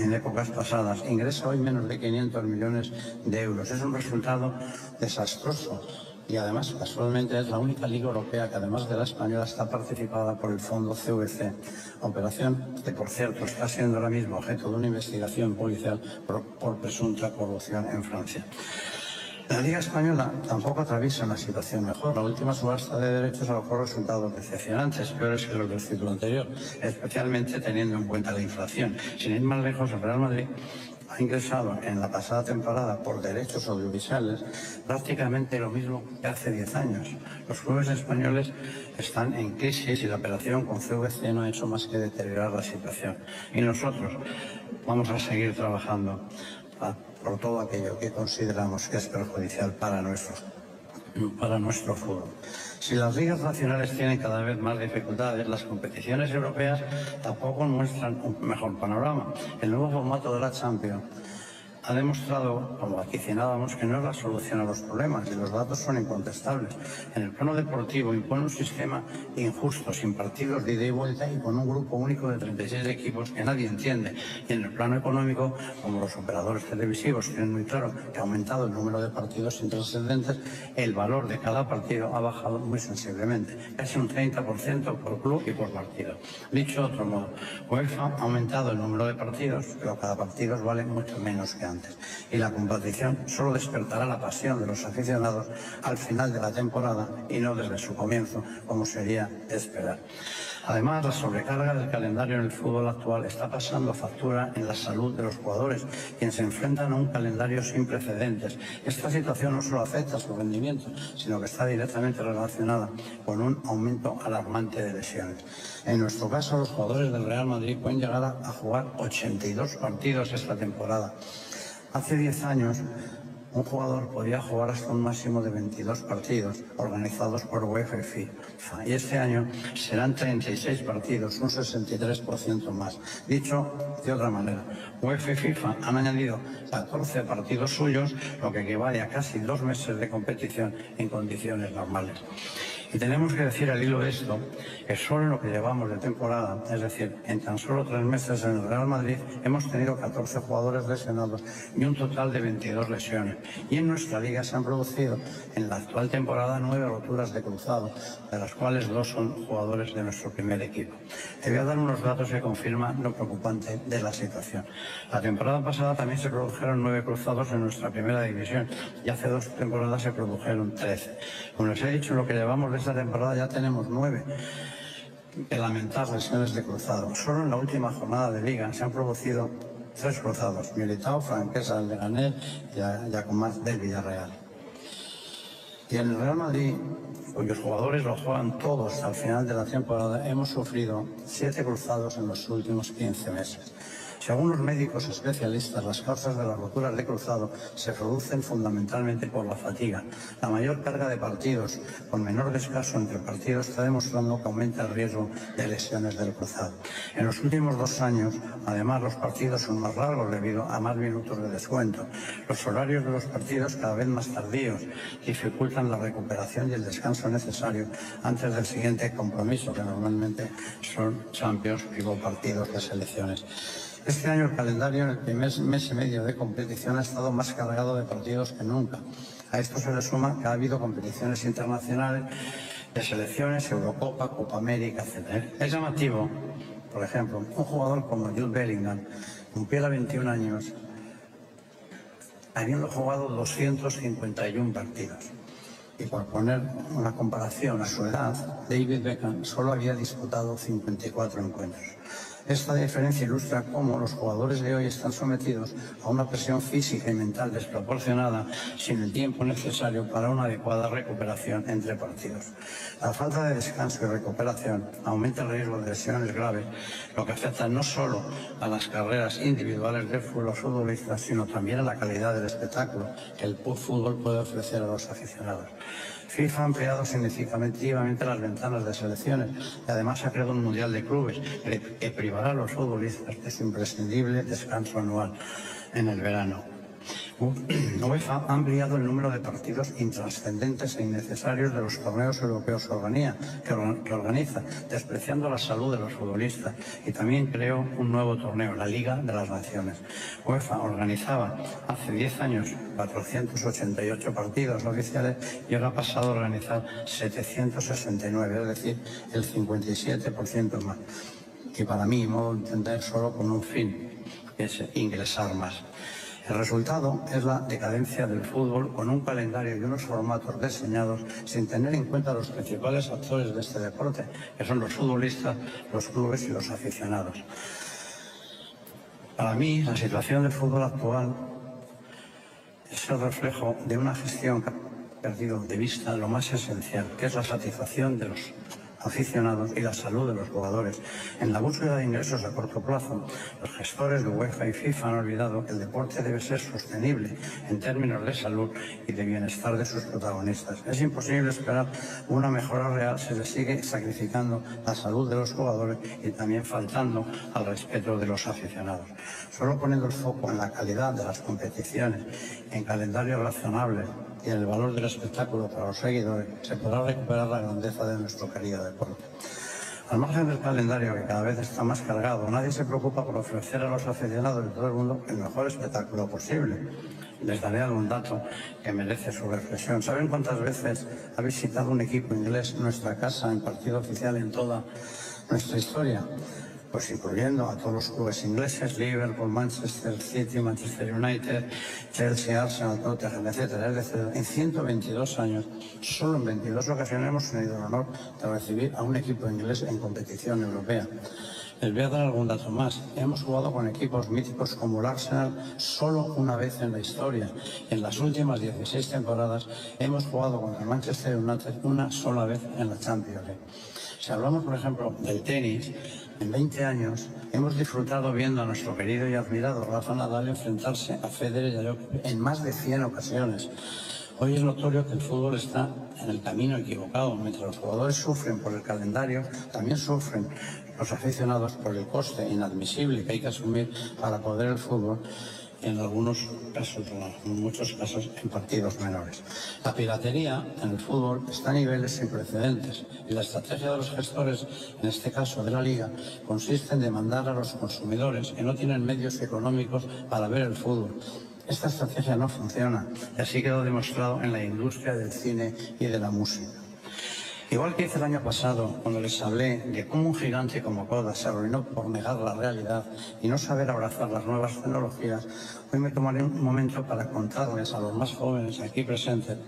en épocas pasadas, ingresa hoy menos de 500 millones de euros. Es un resultado desastroso. Y además, casualmente, es la única liga europea que, además de la española, está participada por el fondo CVC, operación que, por cierto, está siendo ahora mismo objeto de una investigación policial por presunta corrupción en Francia. La Liga Española tampoco atraviesa una situación mejor. La última subasta de derechos arrojó resultados decepcionantes, peores que los del ciclo anterior, especialmente teniendo en cuenta la inflación. Sin ir más lejos, el Real Madrid ha ingresado en la pasada temporada por derechos audiovisuales prácticamente lo mismo que hace 10 años. Los clubes españoles están en crisis y la operación con CVC no ha hecho más que deteriorar la situación. Y nosotros vamos a seguir trabajando por todo aquello que consideramos que es perjudicial para nuestro fútbol. Si las ligas nacionales tienen cada vez más dificultades, las competiciones europeas tampoco muestran un mejor panorama. El nuevo formato de la Champions ha demostrado, como vaticinábamos, que no es la solución a los problemas, y los datos son incontestables. En el plano deportivo impone un sistema injusto, sin partidos de ida y vuelta y con un grupo único de 36 equipos que nadie entiende. Y en el plano económico, como los operadores televisivos tienen muy claro que ha aumentado el número de partidos intrascendentes, el valor de cada partido ha bajado muy sensiblemente, casi un 30% por club y por partido. Dicho de otro modo, UEFA ha aumentado el número de partidos, pero cada partido vale mucho menos que antes. Y la competición solo despertará la pasión de los aficionados al final de la temporada y no desde su comienzo, como sería de esperar. Además, la sobrecarga del calendario en el fútbol actual está pasando factura en la salud de los jugadores, quienes se enfrentan a un calendario sin precedentes. Esta situación no solo afecta a su rendimiento, sino que está directamente relacionada con un aumento alarmante de lesiones. En nuestro caso, los jugadores del Real Madrid pueden llegar a jugar 82 partidos esta temporada. Hace 10 años, un jugador podía jugar hasta un máximo de 22 partidos organizados por UEFA y FIFA. Y este año serán 36 partidos, un 63% más. Dicho de otra manera, UEFA y FIFA han añadido 14 partidos suyos, lo que equivale a casi 2 meses de competición en condiciones normales. Y tenemos que decir al hilo de esto que solo en lo que llevamos de temporada, es decir, en tan solo 3 meses en el Real Madrid, hemos tenido 14 jugadores lesionados y un total de 22 lesiones. Y en nuestra liga se han producido en la actual temporada 9 roturas de cruzado, de las cuales 2 son jugadores de nuestro primer equipo. Te voy a dar unos datos que confirman lo preocupante de la situación. La temporada pasada también se produjeron 9 cruzados en nuestra primera división y hace 2 temporadas se produjeron 13. Como les he dicho, en lo que llevamos de esta temporada ya tenemos 9 de lamentar lesiones de cruzado. Solo en la última jornada de liga se han producido 3 cruzados: Militao, Franquesa del Leganés y Jacomás del Villarreal. Y en el Real Madrid, cuyos jugadores lo juegan todos al final de la temporada, hemos sufrido 7 cruzados en los últimos 15 meses. Según los médicos especialistas, las causas de las roturas de cruzado se producen fundamentalmente por la fatiga. La mayor carga de partidos con menor descanso entre partidos está demostrando que aumenta el riesgo de lesiones del cruzado. En los últimos 2 años, además, los partidos son más largos debido a más minutos de descuento. Los horarios de los partidos, cada vez más tardíos, dificultan la recuperación y el descanso necesario antes del siguiente compromiso, que normalmente son Champions y partidos de selecciones. Este año el calendario en el primer mes y medio de competición ha estado más cargado de partidos que nunca. A esto se le suma que ha habido competiciones internacionales de selecciones, Eurocopa, Copa América, etc. Es llamativo, por ejemplo, un jugador como Jude Bellingham cumpliera 21 años habiendo jugado 251 partidos. Y por poner una comparación a su edad, David Beckham solo había disputado 54 encuentros. Esta diferencia ilustra cómo los jugadores de hoy están sometidos a una presión física y mental desproporcionada sin el tiempo necesario para una adecuada recuperación entre partidos. La falta de descanso y recuperación aumenta el riesgo de lesiones graves, lo que afecta no solo a las carreras individuales de los futbolistas, sino también a la calidad del espectáculo que el fútbol puede ofrecer a los aficionados. FIFA ha ampliado significativamente las ventanas de selecciones y además ha creado un mundial de clubes que privará a los futbolistas de su imprescindible descanso anual en el verano. UEFA ha ampliado el número de partidos intrascendentes e innecesarios de los torneos europeos que organiza, despreciando la salud de los futbolistas, y también creó un nuevo torneo, la Liga de las Naciones. UEFA organizaba hace 10 años 488 partidos oficiales y ahora ha pasado a organizar 769, es decir, el 57% más. Y para mí, modo de entender, solo con un fin, que es ingresar más. El resultado es la decadencia del fútbol, con un calendario y unos formatos diseñados sin tener en cuenta los principales actores de este deporte, que son los futbolistas, los clubes y los aficionados. Para mí, la situación del fútbol actual es el reflejo de una gestión que ha perdido de vista lo más esencial, que es la satisfacción de los aficionados y la salud de los jugadores. En la búsqueda de ingresos a corto plazo, los gestores de UEFA y FIFA han olvidado que el deporte debe ser sostenible en términos de salud y de bienestar de sus protagonistas. Es imposible esperar una mejora real si se sigue sacrificando la salud de los jugadores y también faltando al respeto de los aficionados. Solo poniendo el foco en la calidad de las competiciones, en calendarios razonables y en el valor del espectáculo para los seguidores, se podrá recuperar la grandeza de nuestro querido deporte. Al margen del calendario, que cada vez está más cargado, nadie se preocupa por ofrecer a los aficionados de todo el mundo el mejor espectáculo posible. Les daré algún dato que merece su reflexión. ¿Saben cuántas veces ha visitado un equipo inglés nuestra casa en partido oficial en toda nuestra historia? Pues incluyendo a todos los clubes ingleses, Liverpool, Manchester City, Manchester United, Chelsea, Arsenal, Tottenham, etc. Es decir, en 122 años, solo en 22 ocasiones hemos tenido el honor de recibir a un equipo inglés en competición europea. Les voy a dar algún dato más. Hemos jugado con equipos míticos como el Arsenal solo una vez en la historia. En las últimas 16 temporadas hemos jugado contra el Manchester United una sola vez en la Champions League. Si hablamos, por ejemplo, del tenis, en 20 años hemos disfrutado viendo a nuestro querido y admirado Rafa Nadal enfrentarse a Federer y a Djokovic en más de 100 ocasiones. Hoy es notorio que el fútbol está en el camino equivocado. Mientras los jugadores sufren por el calendario, también sufren los aficionados por el coste inadmisible que hay que asumir para poder el fútbol, en algunos casos, en muchos casos, en partidos menores. La piratería en el fútbol está a niveles sin precedentes y la estrategia de los gestores, en este caso de la Liga, consiste en demandar a los consumidores que no tienen medios económicos para ver el fútbol. Esta estrategia no funciona y así quedó demostrado en la industria del cine y de la música. Igual que hice el año pasado, cuando les hablé de cómo un gigante como Kodak se arruinó por negar la realidad y no saber abrazar las nuevas tecnologías, hoy me tomaré un momento para contarles a los más jóvenes aquí presentes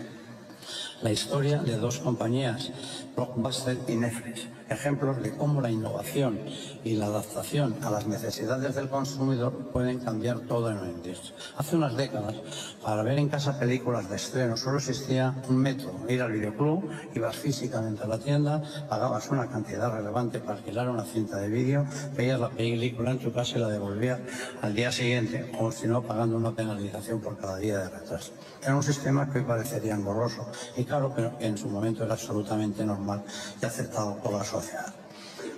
la historia de dos compañías, Blockbuster y Netflix, ejemplos de cómo la innovación y la adaptación a las necesidades del consumidor pueden cambiar todo en la industria. Hace unas décadas, para ver en casa películas de estreno, solo existía un método: ir al videoclub, ibas físicamente a la tienda, pagabas una cantidad relevante para alquilar una cinta de vídeo, veías la película en tu casa y la devolvías al día siguiente, o si no, pagando una penalización por cada día de retraso. Era un sistema que hoy parecería engorroso y claro, pero que en su momento era absolutamente normal y aceptado por la sociedad.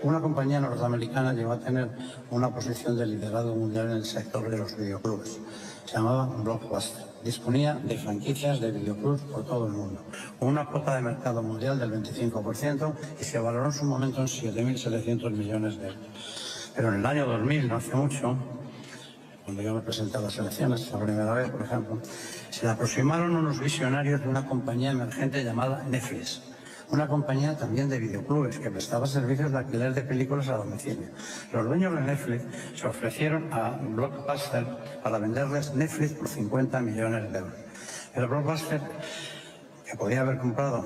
Una compañía norteamericana llegó a tener una posición de liderazgo mundial en el sector de los videoclubs. Se llamaba Blockbuster. Disponía de franquicias de videoclubs por todo el mundo, con una cuota de mercado mundial del 25% y se valoró en su momento en 7.700 millones de euros. Pero en el año 2000, no hace mucho, cuando yo me presenté a las elecciones, la primera vez, por ejemplo, se le aproximaron unos visionarios de una compañía emergente llamada Netflix, una compañía también de videoclubes que prestaba servicios de alquiler de películas a domicilio. Los dueños de Netflix se ofrecieron a Blockbuster para venderles Netflix por 50 millones de euros. Pero Blockbuster, que podía haber comprado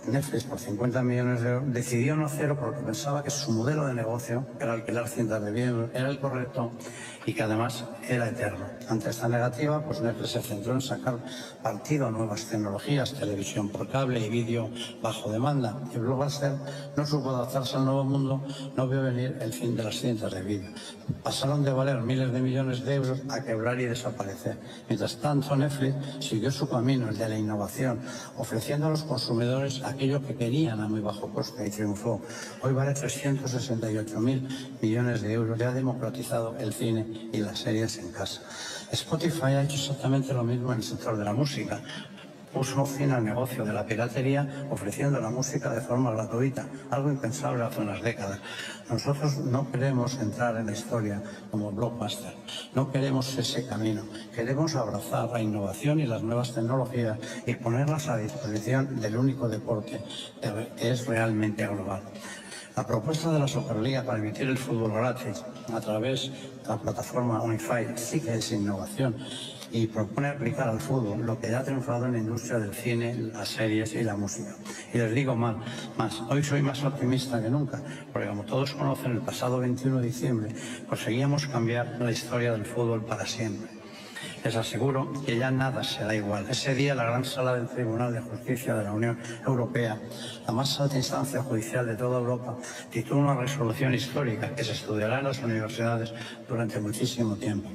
Netflix por 50 millones de euros, decidió no hacerlo porque pensaba que su modelo de negocio, que era alquilar cintas de vídeo, era el correcto y que además era eterno. Ante esta negativa, pues Netflix se centró en sacar partido a nuevas tecnologías, televisión por cable y vídeo bajo demanda. Y Blockbuster no supo adaptarse al nuevo mundo, no vio venir el fin de las cintas de vídeo. Pasaron de valer miles de millones de euros a quebrar y desaparecer. Mientras tanto, Netflix siguió su camino, el de la innovación, ofreciendo a los consumidores aquello que querían a muy bajo coste y triunfó. Hoy vale 368.000 millones de euros y ha democratizado el cine y las series en casa. Spotify ha hecho exactamente lo mismo en el sector de la música. Puso fin al negocio de la piratería ofreciendo la música de forma gratuita, algo impensable hace unas décadas. Nosotros no queremos entrar en la historia como Blockbuster, no queremos ese camino. Queremos abrazar la innovación y las nuevas tecnologías y ponerlas a disposición del único deporte que es realmente global. La propuesta de la Superliga para emitir el fútbol gratis a través de la plataforma Unify sí que es innovación y propone aplicar al fútbol lo que ya ha triunfado en la industria del cine, las series y la música. Y les digo más, hoy soy más optimista que nunca, porque como todos conocen, el pasado 21 de diciembre conseguíamos cambiar la historia del fútbol para siempre. Les aseguro que ya nada será igual. Ese día la gran sala del Tribunal de Justicia de la Unión Europea, la más alta instancia judicial de toda Europa, dictó una resolución histórica que se estudiará en las universidades durante muchísimo tiempo.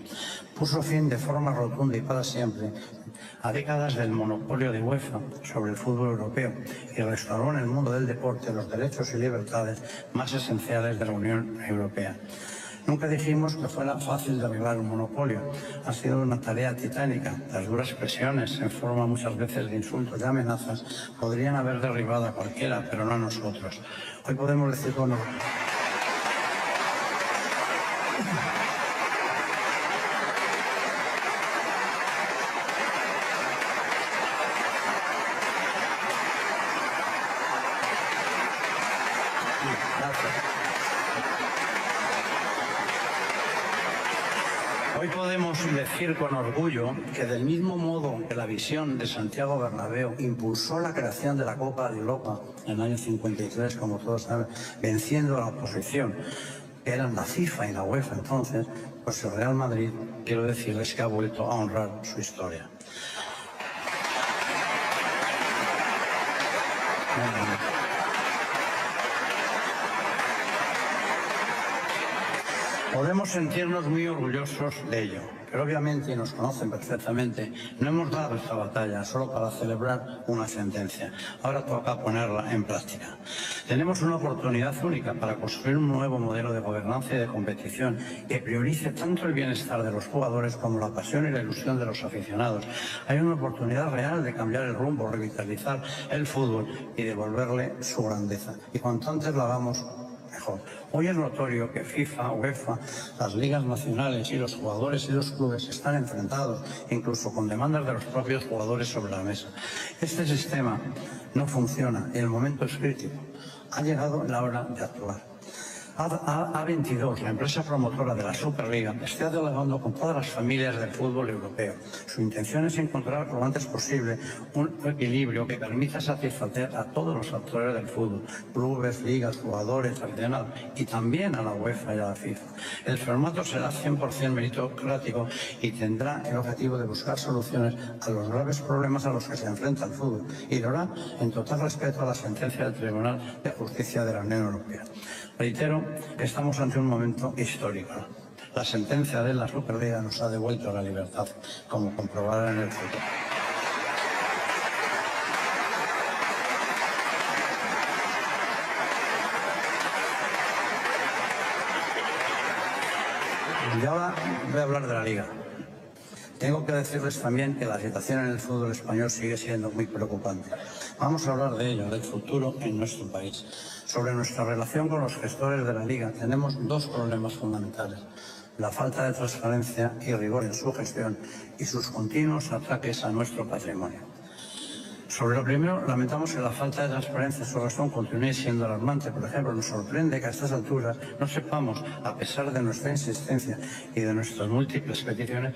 Puso fin de forma rotunda y para siempre a décadas del monopolio de UEFA sobre el fútbol europeo y restauró en el mundo del deporte los derechos y libertades más esenciales de la Unión Europea. Nunca dijimos que fuera fácil derribar un monopolio. Ha sido una tarea titánica. Las duras presiones, en forma muchas veces de insultos y amenazas, podrían haber derribado a cualquiera, pero no a nosotros. Hoy podemos decir con orgullo. Hoy podemos decir con orgullo que del mismo modo que la visión de Santiago Bernabéu impulsó la creación de la Copa de Europa en el año 53, como todos saben, venciendo a la oposición, que eran la FIFA y la UEFA entonces, pues el Real Madrid, quiero decirles que ha vuelto a honrar su historia. Podemos sentirnos muy orgullosos de ello, pero obviamente, y nos conocen perfectamente, no hemos dado esta batalla solo para celebrar una sentencia. Ahora toca ponerla en práctica. Tenemos una oportunidad única para construir un nuevo modelo de gobernanza y de competición que priorice tanto el bienestar de los jugadores como la pasión y la ilusión de los aficionados. Hay una oportunidad real de cambiar el rumbo, revitalizar el fútbol y devolverle su grandeza. Y cuanto antes lo hagamos, mejor. Hoy es notorio que FIFA, UEFA, las ligas nacionales y los jugadores y los clubes están enfrentados, incluso con demandas de los propios jugadores sobre la mesa. Este sistema no funciona y el momento es crítico. Ha llegado la hora de actuar. A22, la empresa promotora de la Superliga, está dialogando con todas las familias del fútbol europeo. Su intención es encontrar lo antes posible un equilibrio que permita satisfacer a todos los actores del fútbol, clubes, ligas, jugadores, aficionados y también a la UEFA y a la FIFA. El formato será 100% meritocrático y tendrá el objetivo de buscar soluciones a los graves problemas a los que se enfrenta el fútbol y lo hará en total respeto a la sentencia del Tribunal de Justicia de la Unión Europea. Reitero, estamos ante un momento histórico. La sentencia de la Superliga nos ha devuelto la libertad, como comprobará en el futuro. Y ahora voy a hablar de la Liga. Tengo que decirles también que la situación en el fútbol español sigue siendo muy preocupante. Vamos a hablar de ello, del futuro en nuestro país. Sobre nuestra relación con los gestores de la Liga tenemos dos problemas fundamentales: la falta de transparencia y rigor en su gestión y sus continuos ataques a nuestro patrimonio. Sobre lo primero, lamentamos que la falta de transparencia en su gestión continúe siendo alarmante. Por ejemplo, nos sorprende que a estas alturas no sepamos, a pesar de nuestra insistencia y de nuestras múltiples peticiones,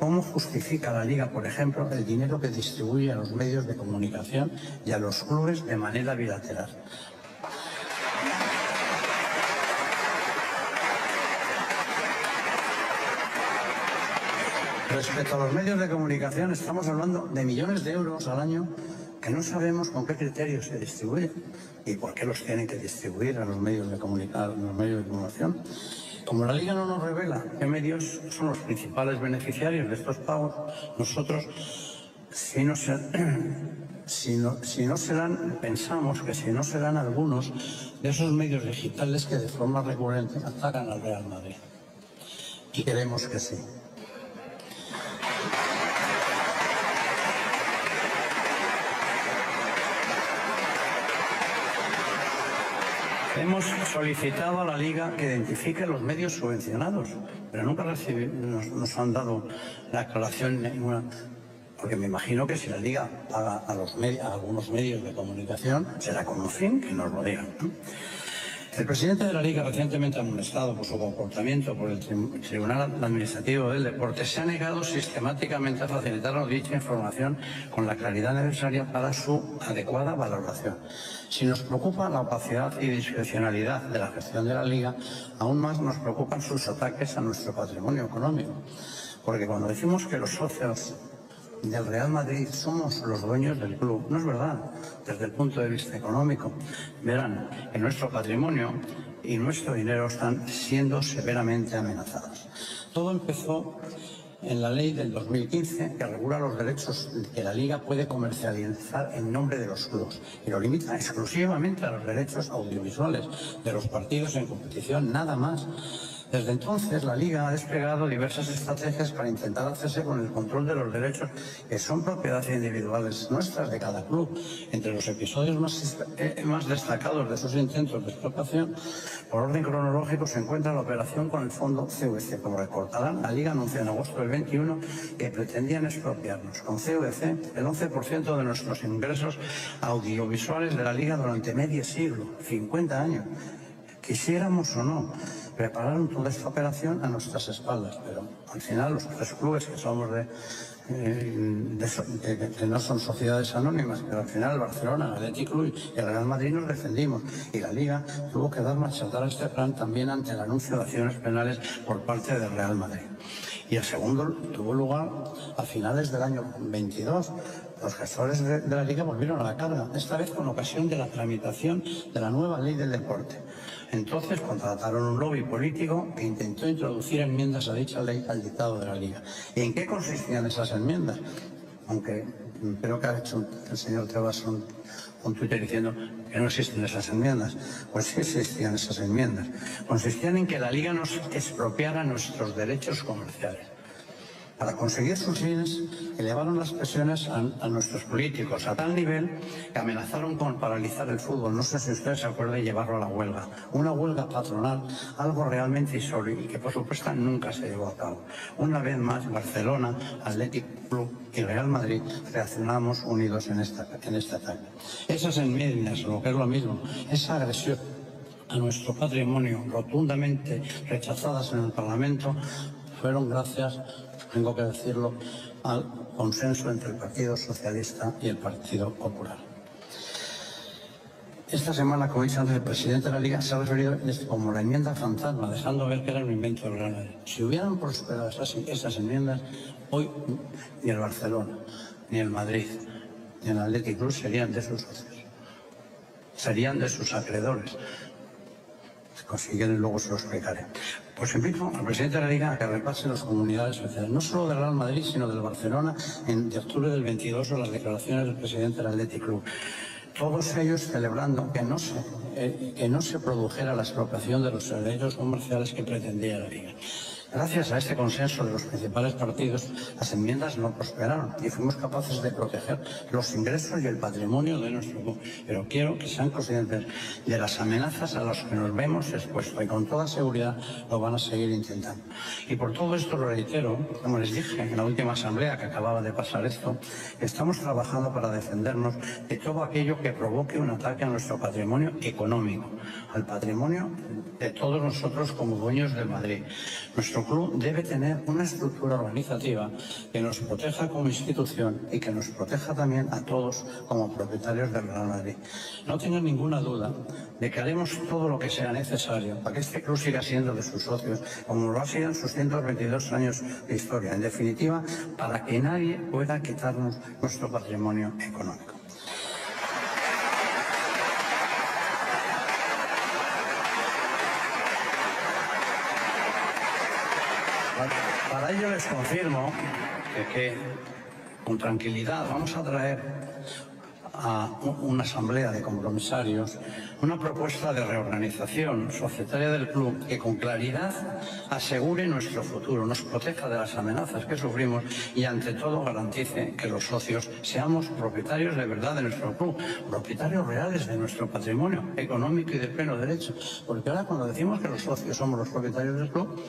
cómo justifica la Liga, por ejemplo, el dinero que distribuye a los medios de comunicación y a los clubes de manera bilateral. Respecto a los medios de comunicación, estamos hablando de millones de euros al año que no sabemos con qué criterios se distribuyen y por qué los tienen que distribuir a los medios de comunicación. Como la Liga no nos revela qué medios son los principales beneficiarios de estos pagos, nosotros pensamos que si no serán algunos de esos medios digitales que de forma recurrente atacan al Real Madrid. Y queremos que sí. Hemos solicitado a la Liga que identifique los medios subvencionados, pero nunca nos han dado la aclaración ninguna, porque me imagino que si la Liga paga a algunos medios de comunicación, será con un fin que nos lo digan, ¿no? El presidente de la Liga, recientemente amonestado por su comportamiento por el Tribunal Administrativo del Deporte, se ha negado sistemáticamente a facilitarnos dicha información con la claridad necesaria para su adecuada valoración. Si nos preocupa la opacidad y discrecionalidad de la gestión de la Liga, aún más nos preocupan sus ataques a nuestro patrimonio económico. Porque cuando decimos que los socios del Real Madrid somos los dueños del club, no es verdad desde el punto de vista económico. Verán que nuestro patrimonio y nuestro dinero están siendo severamente amenazados. Todo empezó en la ley del 2015 que regula los derechos que la Liga puede comercializar en nombre de los clubes y lo limita exclusivamente a los derechos audiovisuales de los partidos en competición, nada más. Desde entonces, la Liga ha desplegado diversas estrategias para intentar hacerse con el control de los derechos que son propiedad individuales nuestras de cada club. Entre los episodios más destacados de esos intentos de expropiación, por orden cronológico, se encuentra la operación con el fondo CVC. Como recordarán, la Liga anunció en agosto del 21 que pretendían expropiarnos con CVC el 11% de nuestros ingresos audiovisuales de la Liga durante medio siglo, 50 años. Quisiéramos o no, prepararon toda esta operación a nuestras espaldas, pero al final los tres clubes que somos que no son sociedades anónimas, pero al final el Barcelona, el Athletic Club y el Real Madrid nos defendimos y la Liga tuvo que dar marcha atrás a este plan también ante el anuncio de acciones penales por parte del Real Madrid. Y el segundo tuvo lugar a finales del año 22. Los gestores de la Liga volvieron a la carga, esta vez con ocasión de la tramitación de la nueva ley del deporte. Entonces contrataron un lobby político que intentó introducir enmiendas a dicha ley al dictado de la Liga. ¿Y en qué consistían esas enmiendas? Aunque creo que ha hecho el señor Tebas un Twitter diciendo que no existen esas enmiendas. Pues sí existían esas enmiendas. Consistían en que la Liga nos expropiara nuestros derechos comerciales. Para conseguir sus fines, elevaron las presiones a nuestros políticos a tal nivel que amenazaron con paralizar el fútbol. No sé si ustedes se acuerdan de llevarlo a la huelga. Una huelga patronal, algo realmente insólito y que por supuesto nunca se llevó a cabo. Una vez más, Barcelona, Athletic Club y Real Madrid reaccionamos unidos en este ataque. Esas enmiendas, lo que es lo mismo, esa agresión a nuestro patrimonio rotundamente rechazadas en el Parlamento, fueron gracias, tengo que decirlo, al consenso entre el Partido Socialista y el Partido Popular. Esta semana, como he dicho antes, el presidente de la Liga se ha referido como la enmienda fantasma, dejando ver que era un invento del Real Madrid. Si hubieran prosperado esas enmiendas, hoy ni el Barcelona, ni el Madrid, ni el Athletic Club serían de sus socios, serían de sus acreedores. Si quieren, luego se lo explicaré. Pues invito al presidente de la Liga a que repase las comunidades sociales, no solo del Real Madrid, sino del Barcelona, de octubre del 22, o las declaraciones del presidente del Athletic Club. Todos ellos celebrando que no se produjera la expropiación de los derechos comerciales que pretendía la Liga. Gracias a este consenso de los principales partidos, las enmiendas no prosperaron y fuimos capaces de proteger los ingresos y el patrimonio de nuestro club. Pero quiero que sean conscientes de las amenazas a las que nos vemos expuestos y con toda seguridad lo van a seguir intentando. Y por todo esto lo reitero, como les dije en la última asamblea que acababa de pasar esto, estamos trabajando para defendernos de todo aquello que provoque un ataque a nuestro patrimonio económico, al patrimonio de todos nosotros como dueños del Madrid. Nuestro club debe tener una estructura organizativa que nos proteja como institución y que nos proteja también a todos como propietarios del Real Madrid. No tengan ninguna duda de que haremos todo lo que sea necesario para que este club siga siendo de sus socios, como lo ha sido en sus 122 años de historia. En definitiva, para que nadie pueda quitarnos nuestro patrimonio económico. Para ello les confirmo que con tranquilidad vamos a traer a una asamblea de compromisarios una propuesta de reorganización societaria del club que con claridad asegure nuestro futuro, nos proteja de las amenazas que sufrimos y ante todo garantice que los socios seamos propietarios de verdad de nuestro club, propietarios reales de nuestro patrimonio económico y de pleno derecho. Porque ahora cuando decimos que los socios somos los propietarios del club,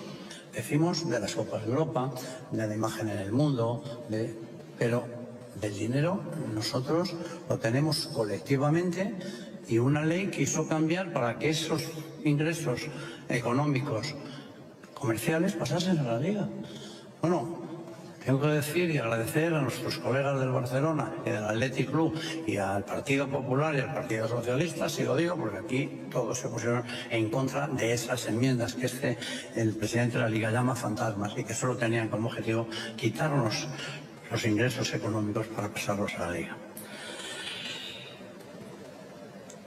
decimos de las Copas de Europa, de la imagen en el mundo, pero del dinero nosotros lo tenemos colectivamente y una ley quiso cambiar para que esos ingresos económicos comerciales pasasen a la Liga. Bueno, tengo que decir y agradecer a nuestros colegas del Barcelona y del Athletic Club y al Partido Popular y al Partido Socialista, si lo digo, porque aquí todos se pusieron en contra de esas enmiendas que el presidente de la Liga llama fantasmas y que solo tenían como objetivo quitarnos los ingresos económicos para pasarlos a la Liga.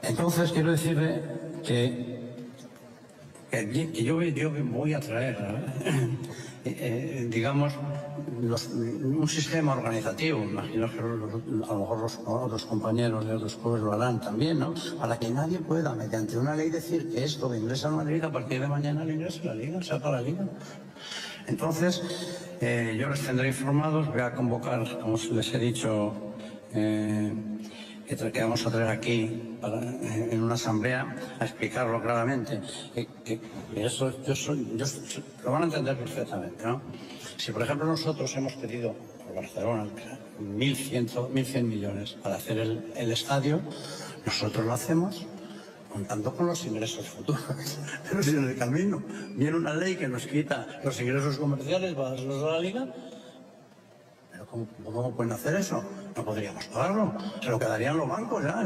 Entonces quiero decirle que yo voy a traer, digamos, un sistema organizativo, imagino que a lo mejor los otros compañeros de otros clubes lo harán también, ¿no? Para que nadie pueda, mediante una ley, decir que esto de ingresa a Madrid, a partir de mañana le ingresa a la Liga, saca la Liga. Entonces, yo les tendré informados, voy a convocar, como les he dicho, que vamos a traer aquí en una asamblea a explicarlo claramente. Eso lo van a entender perfectamente, ¿no? Si, por ejemplo, nosotros hemos pedido por Barcelona 1.100 millones para hacer el estadio, nosotros lo hacemos contando con los ingresos futuros. Pero si en el camino viene una ley que nos quita los ingresos comerciales para darlos a la Liga, ¿pero cómo pueden hacer eso? No podríamos pagarlo. Se lo quedarían los bancos ya,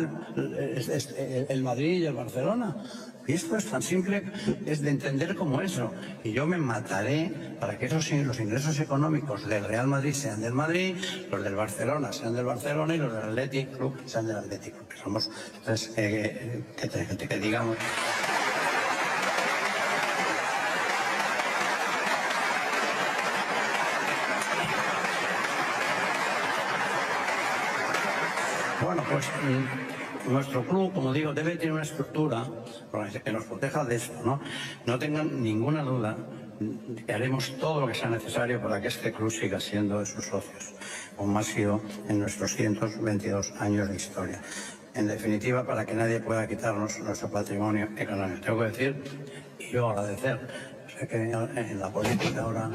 el Madrid y el Barcelona. Y esto es tan simple, es de entender como eso. Y yo me mataré para que los ingresos económicos del Real Madrid sean del Madrid, los del Barcelona sean del Barcelona y los del Athletic Club sean del Athletic Club. Que somos, entonces, que digamos... Bueno, pues nuestro club, como digo, debe tener una estructura que nos proteja de esto, ¿no? No tengan ninguna duda que haremos todo lo que sea necesario para que este club siga siendo de sus socios, como ha sido en nuestros 122 años de historia. En definitiva, para que nadie pueda quitarnos nuestro patrimonio económico. Tengo que decir, y yo agradecer, sé que en la política ahora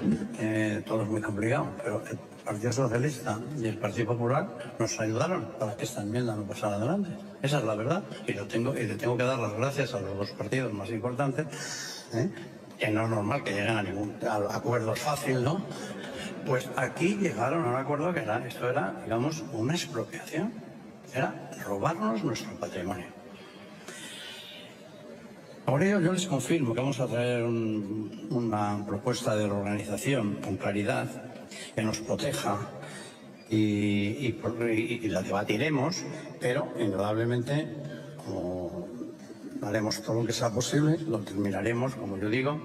todo es muy complicado, pero el Partido Socialista y el Partido Popular nos ayudaron para que esta enmienda no pasara adelante. Esa es la verdad. Y le tengo que dar las gracias a los dos partidos más importantes, que no es normal que lleguen a acuerdos fácil, ¿no? Pues aquí llegaron a un acuerdo que esto era, digamos, una expropiación. Era robarnos nuestro patrimonio. Por ello yo les confirmo que vamos a traer una propuesta de reorganización con claridad, que nos proteja y la debatiremos, pero indudablemente haremos todo lo que sea posible, lo terminaremos, como yo digo,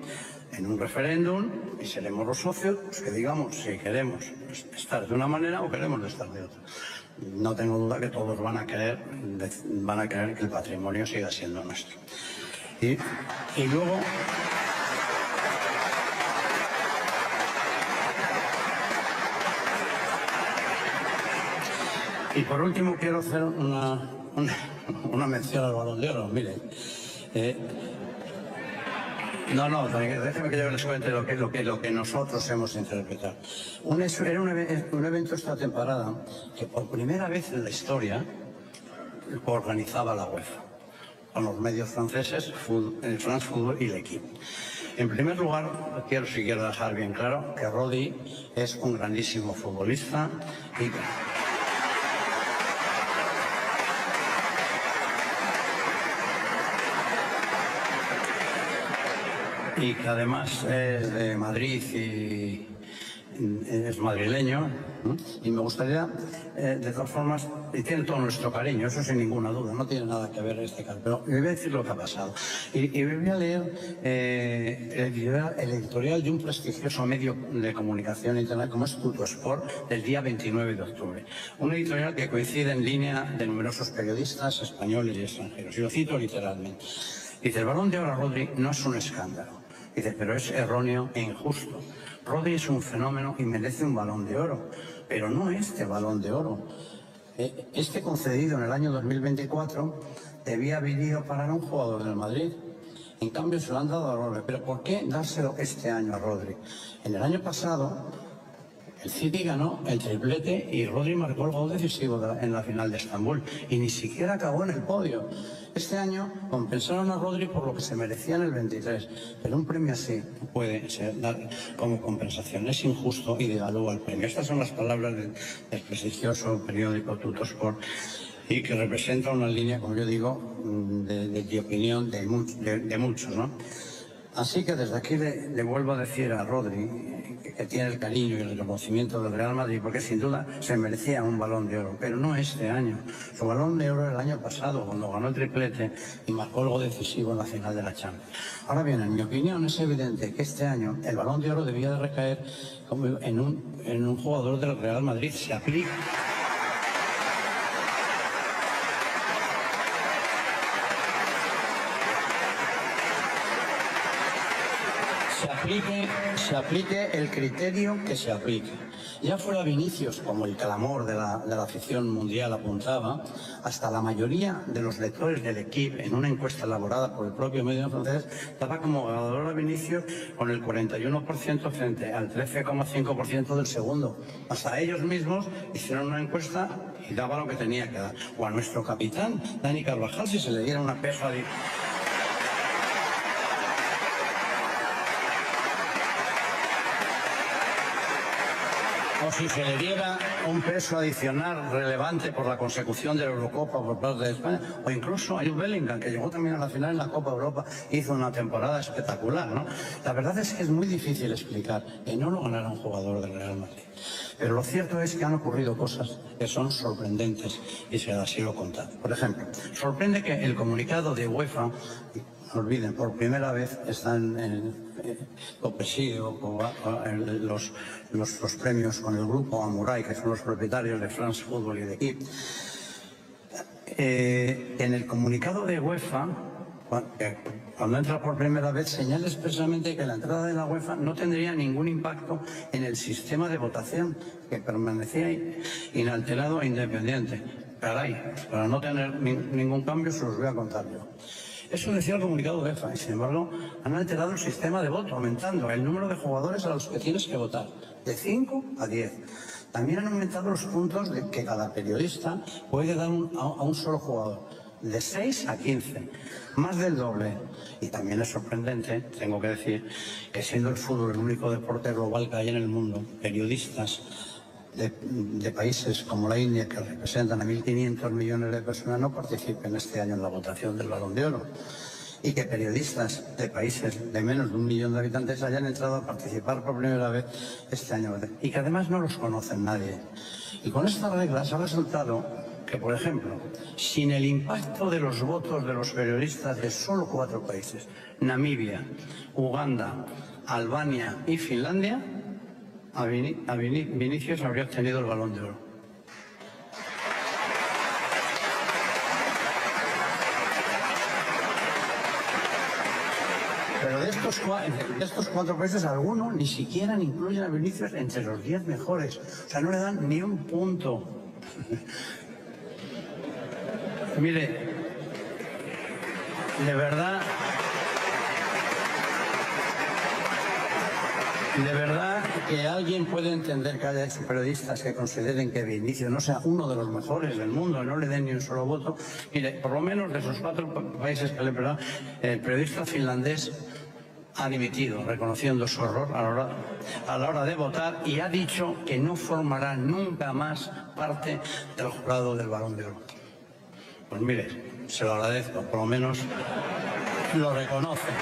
en un referéndum y seremos los socios los que digamos si queremos estar de una manera o queremos estar de otra. No tengo duda que todos van a querer que el patrimonio siga siendo nuestro. Y luego... Y por último quiero hacer una mención al Balón de Oro. Miren, déjeme que yo les cuente lo que nosotros hemos interpretado. Era un evento esta temporada que por primera vez en la historia organizaba la UEFA, con los medios franceses, France Football y l'Equipe. En primer lugar, quiero dejar bien claro que Rodi es un grandísimo futbolista y que además es de Madrid es madrileño, ¿no? Y me gustaría, de todas formas, y tiene todo nuestro cariño, eso sin ninguna duda, no tiene nada que ver este caso, pero me voy a decir lo que ha pasado. Y voy a leer el editorial de un prestigioso medio de comunicación internacional como es Tuttosport, del día 29 de octubre. Un editorial que coincide en línea de numerosos periodistas españoles y extranjeros. Y lo cito literalmente. Dice, el Balón de Oro a Rodri no es un escándalo. Dice, pero es erróneo e injusto. Rodri es un fenómeno y merece un Balón de Oro, pero no este Balón de Oro. Este concedido en el año 2024 debía haber ido para un jugador del Madrid. En cambio se lo han dado a Rodri. ¿Pero por qué dárselo este año a Rodri? En el año pasado el City ganó el triplete y Rodri marcó el gol decisivo en la final de Estambul y ni siquiera acabó en el podio. Este año compensaron a Rodri por lo que se merecía en el 23, pero un premio así no puede ser dar como compensación. Es injusto y devalúa el premio. Estas son las palabras del prestigioso periódico Tuttosport y que representa una línea, como yo digo, de opinión de muchos, ¿no? Así que desde aquí le vuelvo a decir a Rodri que tiene el cariño y el reconocimiento del Real Madrid, porque sin duda se merecía un Balón de Oro, pero no este año. Su Balón de Oro era el año pasado, cuando ganó el triplete y marcó el gol decisivo en la final de la Champions. Ahora bien, en mi opinión es evidente que este año el Balón de Oro debía de recaer en un jugador del Real Madrid. Se aplica. Se aplique el criterio que se aplique. Ya fuera Vinicius, como el clamor de la afición mundial apuntaba, hasta la mayoría de los lectores del equipo, en una encuesta elaborada por el propio medio francés, daba como ganador a Vinicius con el 41% frente al 13,5% del segundo. Hasta ellos mismos hicieron una encuesta y daba lo que tenía que dar. O a nuestro capitán, Dani Carvajal, si se le diera una peja de... O si se le diera un peso adicional relevante por la consecución de la Eurocopa por parte de España, o incluso a Jude Bellingham, que llegó también a la final en la Copa Europa, hizo una temporada espectacular, ¿no? La verdad es que es muy difícil explicar que no lo ganara un jugador del Real Madrid. Pero lo cierto es que han ocurrido cosas que son sorprendentes y se las quiero contar. Por ejemplo, sorprende que el comunicado de UEFA, no olviden, por primera vez están copresidio los premios con el grupo Amurai, que son los propietarios de France Football y de Equipe. En el comunicado de UEFA, cuando entra por primera vez, señala expresamente que la entrada de la UEFA no tendría ningún impacto en el sistema de votación, que permanecía inalterado e independiente. Caray, para no tener ningún cambio se los voy a contar yo. Eso decía el comunicado de UEFA y, sin embargo, han alterado el sistema de voto, aumentando el número de jugadores a los que tienes que votar, de 5 a 10. También han aumentado los puntos de que cada periodista puede dar a un solo jugador, de 6 a 15, más del doble. Y también es sorprendente, tengo que decir, que siendo el fútbol el único deporte global que hay en el mundo, periodistas de países como la India, que representan a 1.500 millones de personas, no participen este año en la votación del Balón de Oro. Y que periodistas de países de menos de 1 millón de habitantes hayan entrado a participar por primera vez este año. Y que además no los conocen nadie. Y con estas reglas ha resultado que, por ejemplo, sin el impacto de los votos de los periodistas de solo 4 países, Namibia, Uganda, Albania y Finlandia, Vinicius habría obtenido el Balón de Oro. Pero de estos 4 países, algunos ni siquiera incluyen a Vinicius entre los 10 mejores. O sea, no le dan ni un punto. Mire, de verdad que alguien puede entender que haya periodistas que consideren que Vinicius no sea uno de los mejores del mundo, no le den ni un solo voto. Mire, por lo menos de esos 4 países que le he el periodista finlandés ha dimitido, reconociendo su error a la hora de votar, y ha dicho que no formará nunca más parte del jurado del Balón de Oro. Pues mire, se lo agradezco, por lo menos lo reconoce.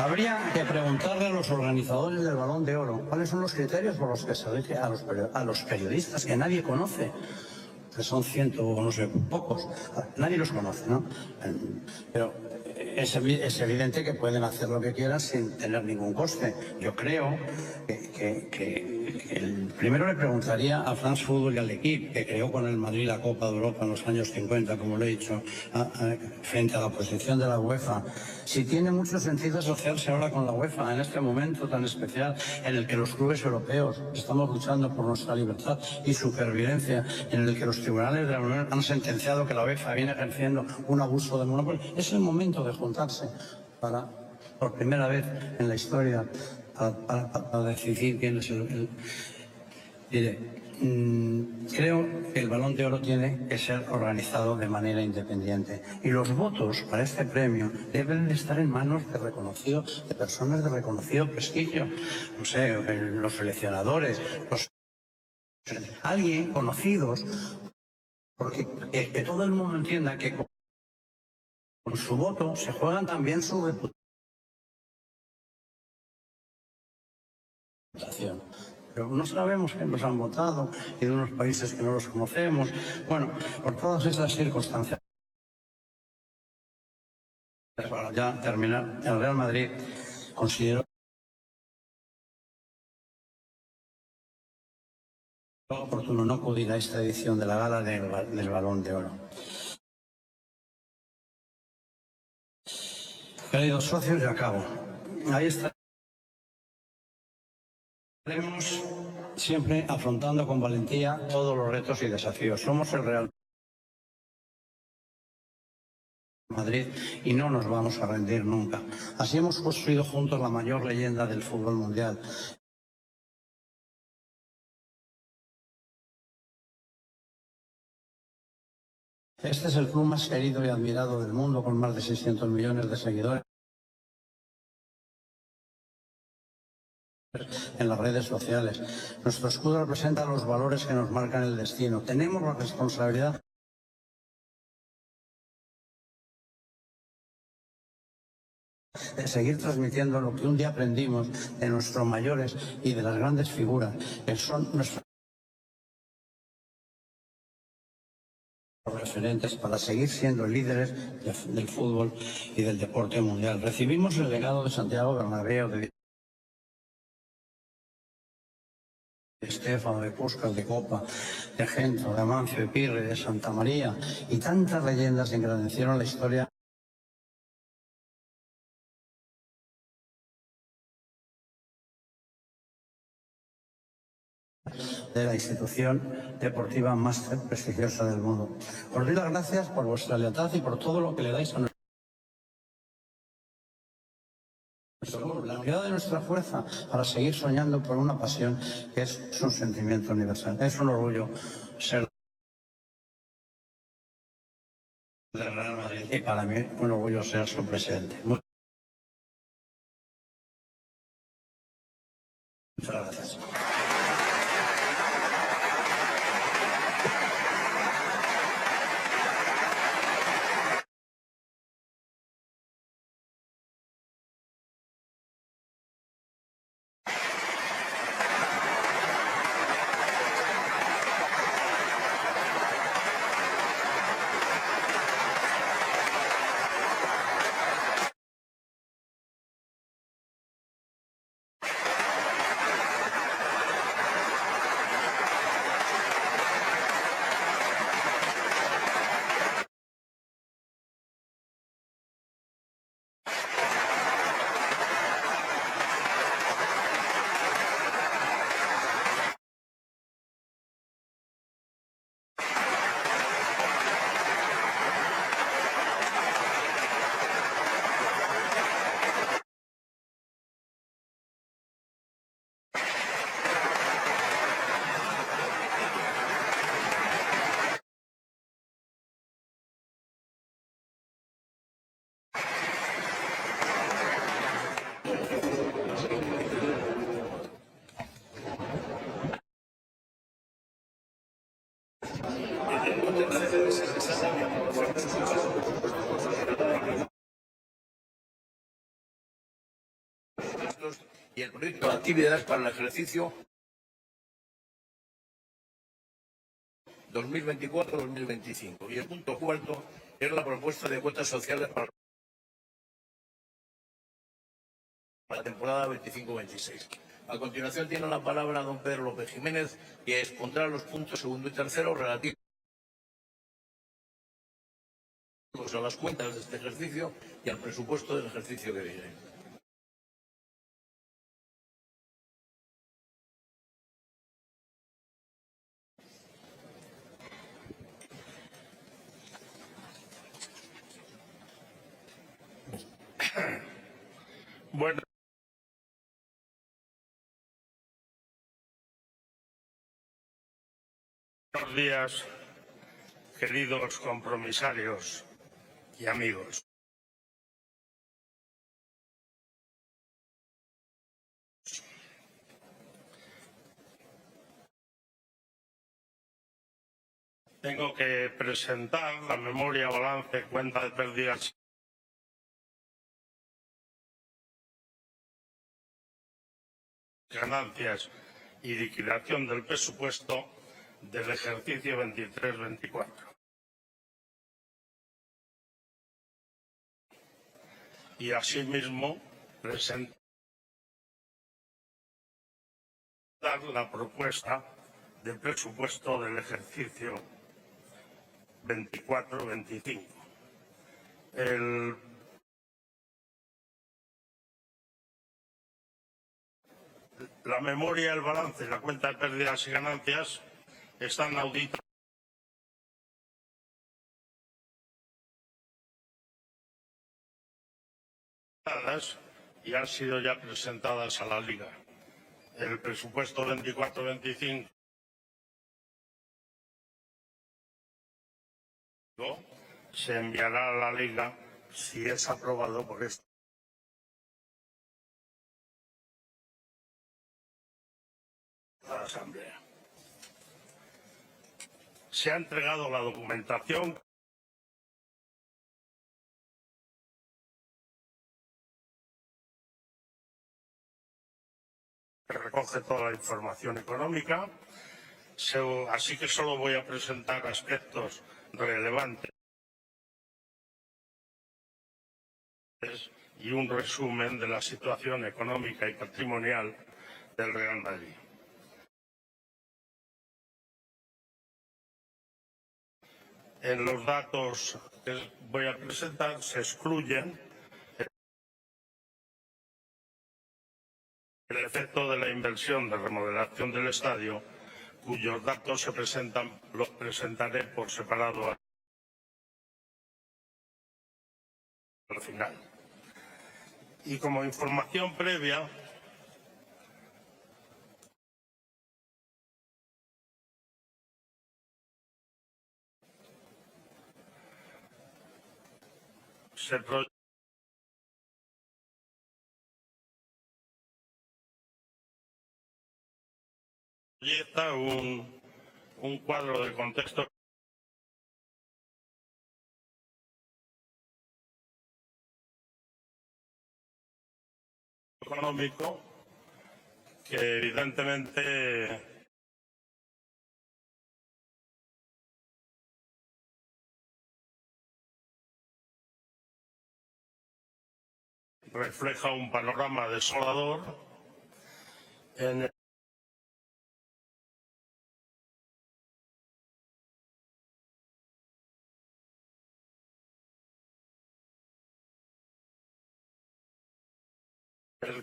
Habría que preguntarle a los organizadores del Balón de Oro cuáles son los criterios por los que se elige a los periodistas que nadie conoce, que son ciento o no sé, pocos. Nadie los conoce, ¿no? Pero es evidente que pueden hacer lo que quieran sin tener ningún coste. Yo creo primero le preguntaría a France Football y al equipo que creó con el Madrid la Copa de Europa en los años 50, como le he dicho, frente a la oposición de la UEFA, si tiene mucho sentido asociarse ahora con la UEFA en este momento tan especial en el que los clubes europeos estamos luchando por nuestra libertad y supervivencia, en el que los tribunales de la Unión han sentenciado que la UEFA viene ejerciendo un abuso de monopolio. Es el momento de juntarse para, por primera vez en la historia, para decidir quién es el... Mire, creo que el Balón de Oro tiene que ser organizado de manera independiente y los votos para este premio deben de estar en manos de personas de reconocido prestigio, no sé, los seleccionadores, alguien conocidos, porque que todo el mundo entienda que con su voto se juegan también su reputación. Pero no sabemos que nos han votado y de unos países que no los conocemos. Bueno, por todas estas circunstancias, para ya terminar, el Real Madrid consideró oportuno no acudir a esta edición de la gala del Balón de Oro. Queridos socios, y acabo. Ahí estaremos siempre afrontando con valentía todos los retos y desafíos. Somos el Real Madrid y no nos vamos a rendir nunca. Así hemos construido juntos la mayor leyenda del fútbol mundial. Este es el club más querido y admirado del mundo, con más de 600 millones de seguidores en las redes sociales. Nuestro escudo representa los valores que nos marcan el destino. Tenemos la responsabilidad de seguir transmitiendo lo que un día aprendimos de nuestros mayores y de las grandes figuras, que son nuestros referentes para seguir siendo líderes del fútbol y del deporte mundial. Recibimos el legado de Santiago Bernabéu, de Stéfano, de Puskás, de Copa, de Gento, de Amancio, de Pirri, de Santa María y tantas leyendas que engrandecieron la historia de la institución deportiva más prestigiosa del mundo. Os doy las gracias por vuestra lealtad y por todo lo que le dais a nuestro club, la unidad de nuestra fuerza para seguir soñando por una pasión que es un sentimiento universal. Es un orgullo ser del Real Madrid y para mí un orgullo ser su presidente. Muchas gracias. y el proyecto de actividades para el ejercicio 2024-2025. Y el punto cuarto es la propuesta de cuotas sociales para la temporada 25-26. A continuación tiene la palabra don Pedro López Jiménez, que expondrá los puntos segundo y tercero relativos a las cuentas de este ejercicio y al presupuesto del ejercicio que viene. Buenos días, queridos compromisarios y amigos. Tengo que presentar la memoria, balance, cuenta de pérdidas y ganancias y liquidación del presupuesto del ejercicio 23-24. Y asimismo presentar la propuesta de presupuesto del ejercicio 24-25. La memoria, el balance y la cuenta de pérdidas y ganancias están auditadas y han sido ya presentadas a la Liga. El presupuesto 24-25 se enviará a la Liga si es aprobado por esta Asamblea. Se ha entregado la documentación que recoge toda la información económica, así que solo voy a presentar aspectos relevantes y un resumen de la situación económica y patrimonial del Real Madrid. En los datos que voy a presentar se excluyen el efecto de la inversión de remodelación del estadio, cuyos datos los presentaré por separado al final. Y como información previa, se proyecta un cuadro de contexto económico que evidentemente refleja un panorama desolador en el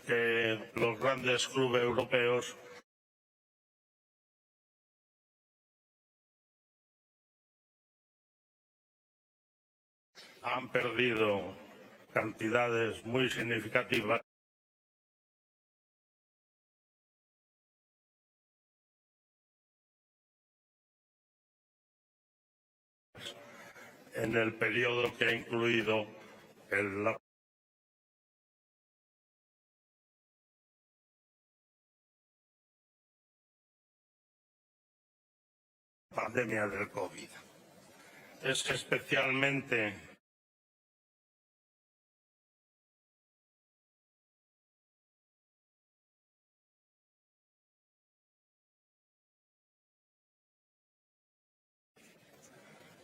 que los grandes clubes europeos han perdido cantidades muy significativas en el periodo que ha incluido la pandemia del COVID. Es especialmente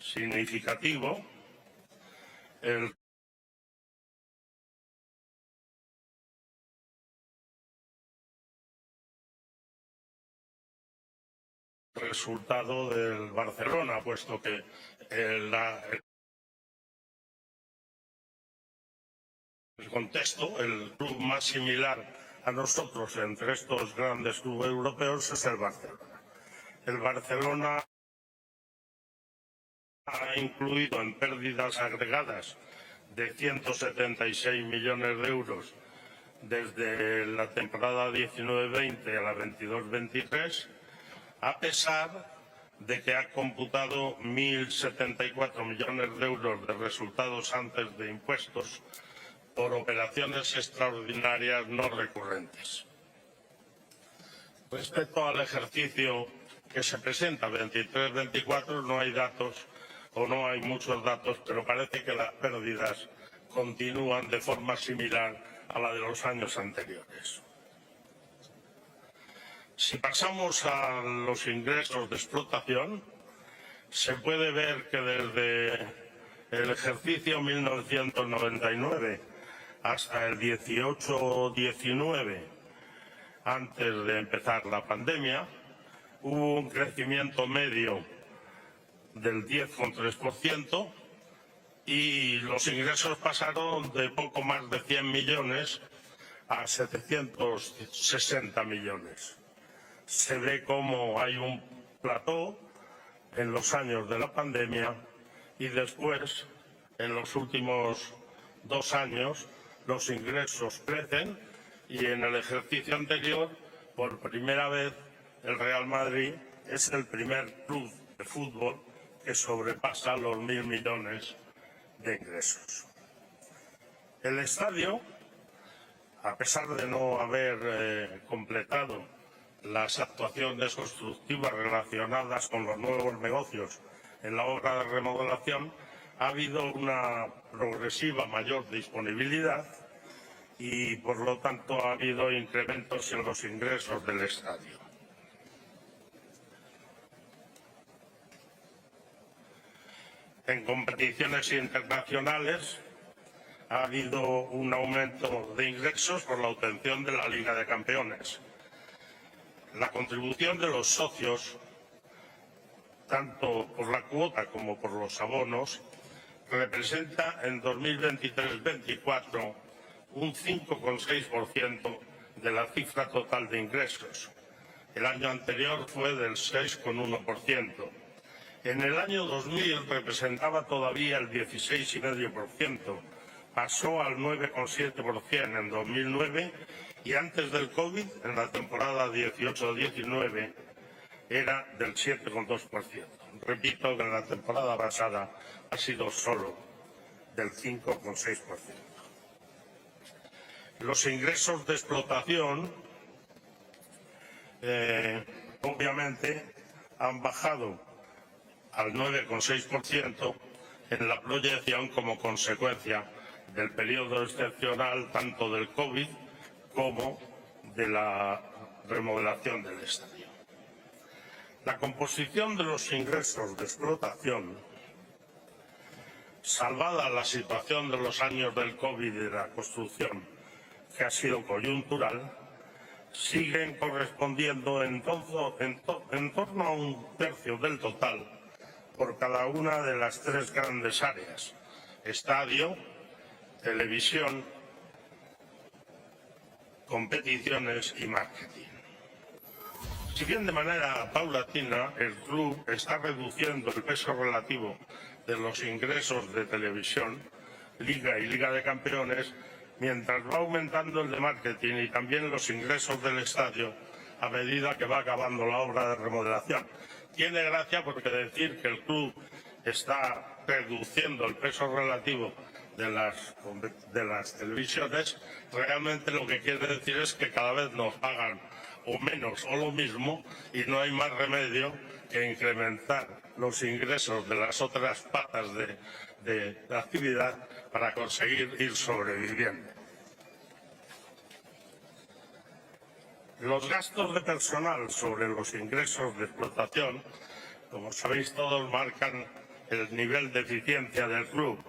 significativo el resultado del Barcelona, puesto que el contexto, el club más similar a nosotros entre estos grandes clubes europeos es el Barcelona. El Barcelona ha incluido en pérdidas agregadas de 176 millones de euros desde la temporada 19-20 a la 22-23, a pesar de que ha computado 1.074 millones de euros de resultados antes de impuestos por operaciones extraordinarias no recurrentes. Respecto al ejercicio que se presenta, 23-24, no hay datos o no hay muchos datos, pero parece que las pérdidas continúan de forma similar a la de los años anteriores. Si pasamos a los ingresos de explotación, se puede ver que desde el ejercicio 1999 hasta el 18-19, antes de empezar la pandemia, hubo un crecimiento medio del 10,3% y los ingresos pasaron de poco más de 100 millones a 760 millones. Se ve como hay un plató en los años de la pandemia y después, en los últimos 2 años, los ingresos crecen y en el ejercicio anterior, por primera vez, el Real Madrid es el primer club de fútbol que sobrepasa los 1.000 millones de ingresos. El estadio, a pesar de no haber completado las actuaciones constructivas relacionadas con los nuevos negocios en la obra de remodelación, ha habido una progresiva mayor disponibilidad y, por lo tanto, ha habido incrementos en los ingresos del estadio. En competiciones internacionales ha habido un aumento de ingresos por la obtención de la Liga de Campeones. La contribución de los socios, tanto por la cuota como por los abonos, representa en 2023-24 un 5,6% de la cifra total de ingresos. El año anterior fue del 6,1%. En el año 2000 representaba todavía el 16,5%, pasó al 9,7% en 2009 y antes del COVID, en la temporada 18-19, era del 7,2%. Repito que en la temporada pasada ha sido solo del 5,6%. Los ingresos de explotación, obviamente, han bajado al 9,6% en la proyección como consecuencia del periodo excepcional tanto del COVID como de la remodelación del estadio. La composición de los ingresos de explotación, salvada la situación de los años del COVID y de la construcción, que ha sido coyuntural, siguen correspondiendo en torno a un tercio del total por cada una de las 3 grandes áreas: estadio, televisión, competiciones y marketing. Si bien de manera paulatina el club está reduciendo el peso relativo de los ingresos de televisión, Liga y Liga de Campeones, mientras va aumentando el de marketing y también los ingresos del estadio a medida que va acabando la obra de remodelación. Tiene gracia porque decir que el club está reduciendo el peso relativo de las televisiones, realmente lo que quiere decir es que cada vez nos pagan o menos o lo mismo y no hay más remedio que incrementar los ingresos de las otras patas de la actividad para conseguir ir sobreviviendo. Los gastos de personal sobre los ingresos de explotación, como sabéis todos, marcan el nivel de eficiencia del club.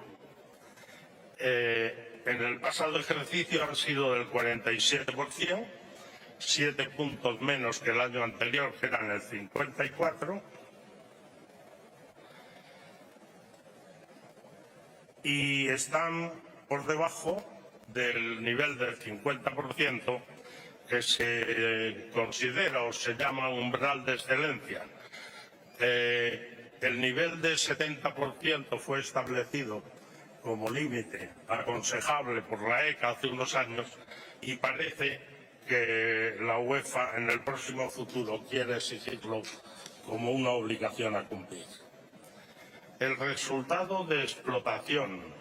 En el pasado ejercicio han sido del 47%, 7 puntos menos que el año anterior, que eran el 54%, y están por debajo del nivel del 50% que se considera o se llama umbral de excelencia. El nivel de 70% fue establecido como límite aconsejable por la ECA hace unos años y parece que la UEFA en el próximo futuro quiere exigirlo como una obligación a cumplir. El resultado de explotación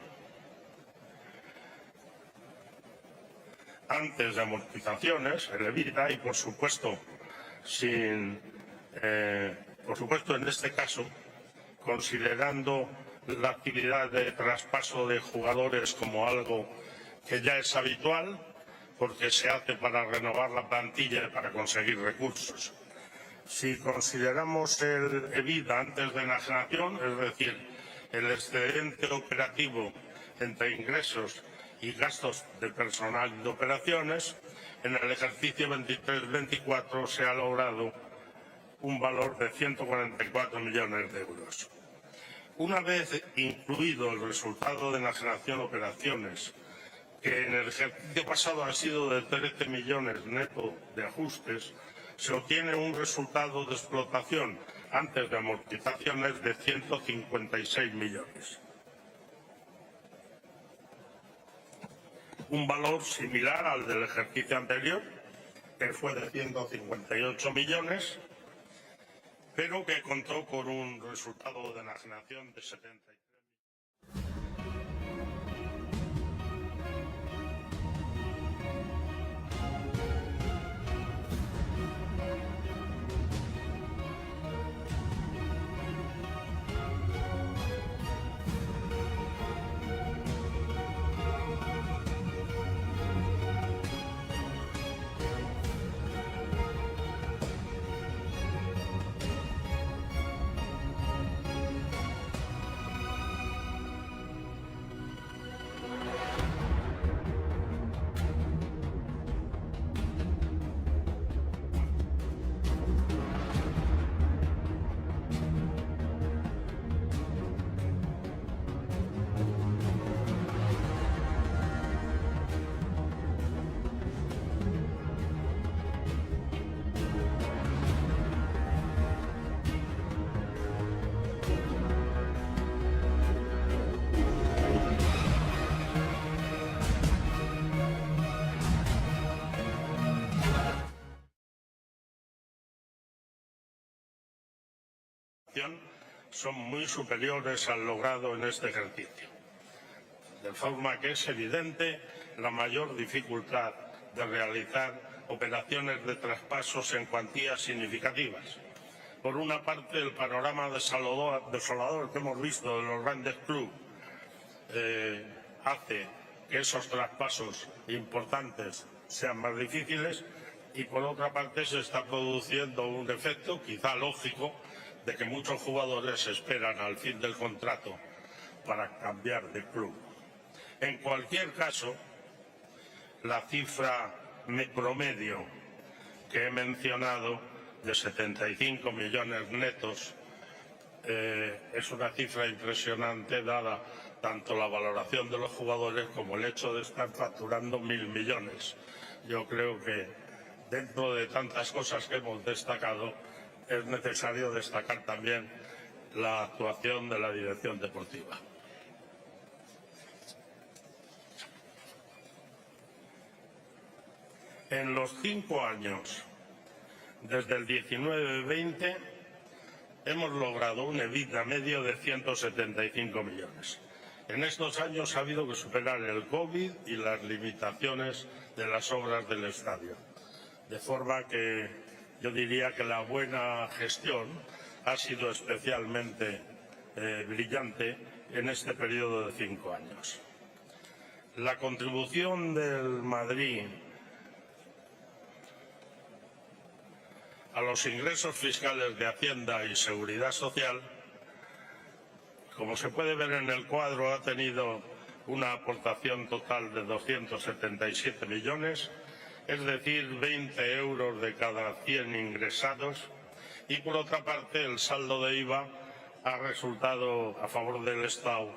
antes de amortizaciones, el EBITDA, y por supuesto en este caso, considerando la actividad de traspaso de jugadores como algo que ya es habitual, porque se hace para renovar la plantilla y para conseguir recursos. Si consideramos el EBITDA antes de enajenación, es decir, el excedente operativo entre ingresos y gastos de personal y de operaciones, en el ejercicio 23-24 se ha logrado un valor de 144 millones de euros. Una vez incluido el resultado de enajenación operaciones, que en el ejercicio pasado ha sido de 13 millones neto de ajustes, se obtiene un resultado de explotación antes de amortizaciones de 156 millones. Un valor similar al del ejercicio anterior, que fue de 158 millones, pero que contó con un resultado de enajenación de 73. Son muy superiores al logrado en este ejercicio, de forma que es evidente la mayor dificultad de realizar operaciones de traspasos en cuantías significativas. Por una parte, el panorama desolador que hemos visto de los grandes clubes hace que esos traspasos importantes sean más difíciles, y por otra parte se está produciendo un efecto quizá lógico de que muchos jugadores esperan al fin del contrato para cambiar de club. En cualquier caso, la cifra promedio que he mencionado de 75 millones netos es una cifra impresionante, dada tanto la valoración de los jugadores como el hecho de estar facturando 1.000 millones. Yo creo que dentro de tantas cosas que hemos destacado, es necesario destacar también la actuación de la dirección deportiva. En los 5 años, desde el 19-20, hemos logrado un EBITDA medio de 175 millones. En estos años ha habido que superar el COVID y las limitaciones de las obras del estadio. De forma que yo diría que la buena gestión ha sido especialmente brillante en este periodo de 5 años. La contribución del Madrid a los ingresos fiscales de Hacienda y Seguridad Social, como se puede ver en el cuadro, ha tenido una aportación total de 277 millones, es decir, 20 euros de cada 100 ingresados, y por otra parte el saldo de IVA ha resultado a favor del Estado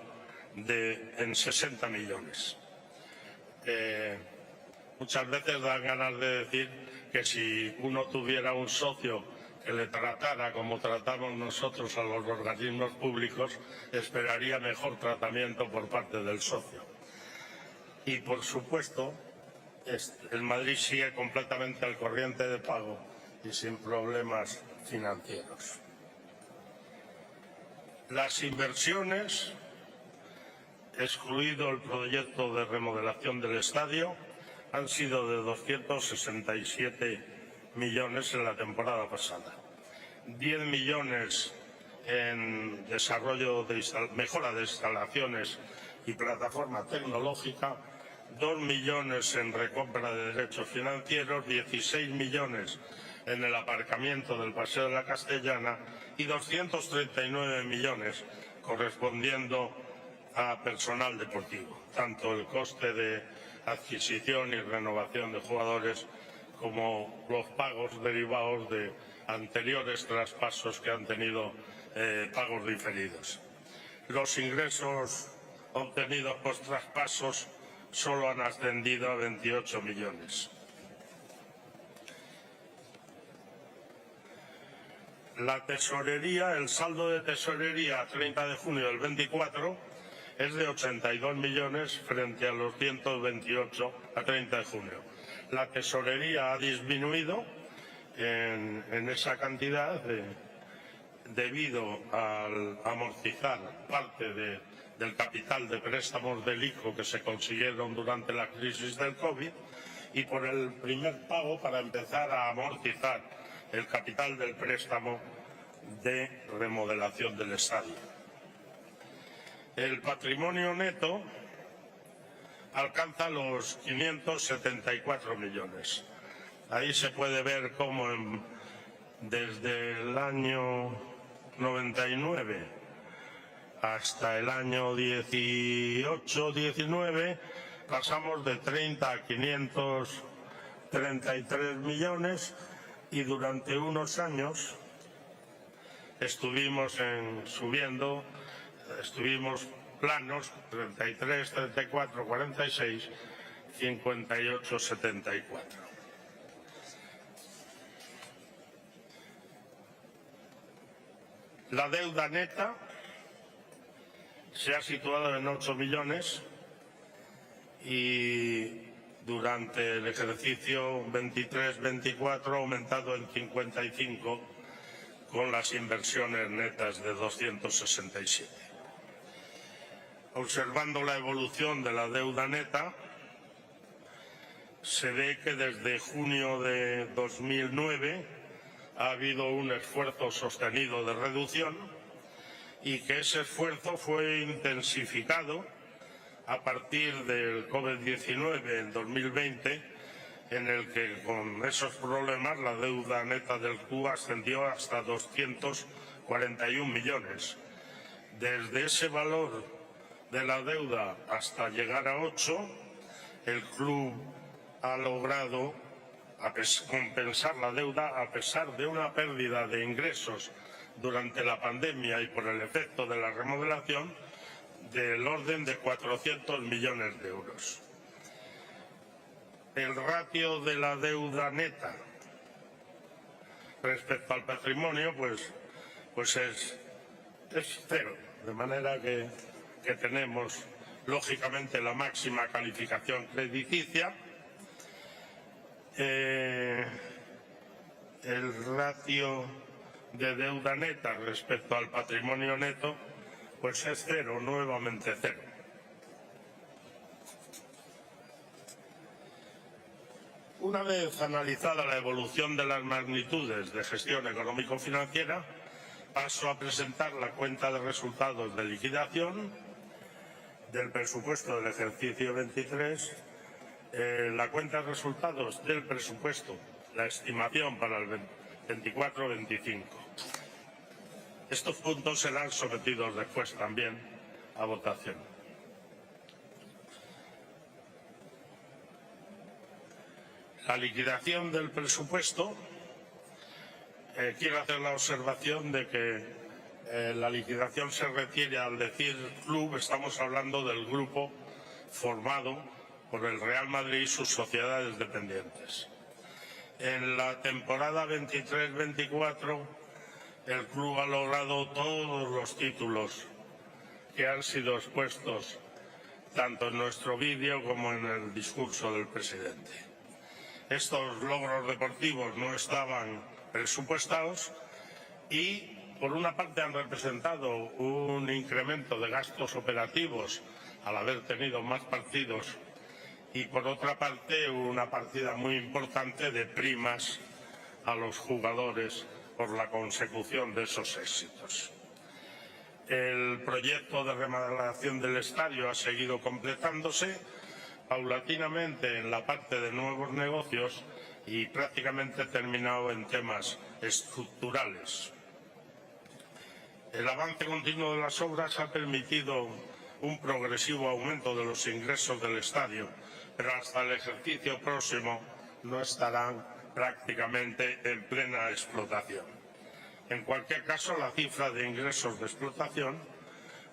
en 60 millones. Muchas veces dan ganas de decir que si uno tuviera un socio que le tratara como tratamos nosotros a los organismos públicos, esperaría mejor tratamiento por parte del socio. Y por supuesto, el Madrid sigue completamente al corriente de pago y sin problemas financieros. Las inversiones, excluido el proyecto de remodelación del estadio, han sido de 267 millones en la temporada pasada. 10 millones en desarrollo de mejora de instalaciones y plataforma tecnológica, 2 millones en recompra de derechos financieros, 16 millones en el aparcamiento del Paseo de la Castellana y 239 millones correspondiendo a personal deportivo, tanto el coste de adquisición y renovación de jugadores como los pagos derivados de anteriores traspasos que han tenido pagos diferidos. Los ingresos obtenidos por traspasos solo han ascendido a 28 millones. La tesorería, el saldo de tesorería a 30 de junio del 24 es de 82 millones frente a los 128 a 30 de junio. La tesorería ha disminuido en esa cantidad debido al amortizar parte del capital de préstamos del ICO que se consiguieron durante la crisis del COVID y por el primer pago para empezar a amortizar el capital del préstamo de remodelación del estadio. El patrimonio neto alcanza los 574 millones. Ahí se puede ver cómo desde el año 99 hasta el año 18-19 pasamos de 30 a 533 millones y durante unos años estuvimos estuvimos planos 33, 34, 46, 58, 74. La deuda neta se ha situado en 8 millones y durante el ejercicio 23-24 ha aumentado en 55 con las inversiones netas de 267. Observando la evolución de la deuda neta, se ve que desde junio de 2009 ha habido un esfuerzo sostenido de reducción y que ese esfuerzo fue intensificado a partir del COVID-19 en 2020, en el que con esos problemas la deuda neta del club ascendió hasta 241 millones. Desde ese valor de la deuda hasta llegar a 8, el club ha logrado compensar la deuda a pesar de una pérdida de ingresos durante la pandemia y por el efecto de la remodelación del orden de 400 millones de euros. El ratio de la deuda neta respecto al patrimonio pues es cero, de manera que tenemos lógicamente la máxima calificación crediticia. El ratio de deuda neta respecto al patrimonio neto pues es cero, nuevamente cero. Una vez analizada la evolución de las magnitudes de gestión económico-financiera, paso a presentar la cuenta de resultados de liquidación del presupuesto del ejercicio 23, la cuenta de resultados del presupuesto, la estimación para el 24-25. Estos puntos serán sometidos después también a votación. La liquidación del presupuesto, quiero hacer la observación de que la liquidación se refiere al decir club, estamos hablando del grupo formado por el Real Madrid y sus sociedades dependientes. En la temporada 23-24 el club ha logrado todos los títulos que han sido expuestos tanto en nuestro vídeo como en el discurso del presidente. Estos logros deportivos no estaban presupuestados y, por una parte, han representado un incremento de gastos operativos al haber tenido más partidos y, por otra parte, una partida muy importante de primas a los jugadores por la consecución de esos éxitos. El proyecto de remodelación del estadio ha seguido completándose paulatinamente en la parte de nuevos negocios y prácticamente terminado en temas estructurales. El avance continuo de las obras ha permitido un progresivo aumento de los ingresos del estadio, pero hasta el ejercicio próximo no estarán prácticamente en plena explotación. En cualquier caso, la cifra de ingresos de explotación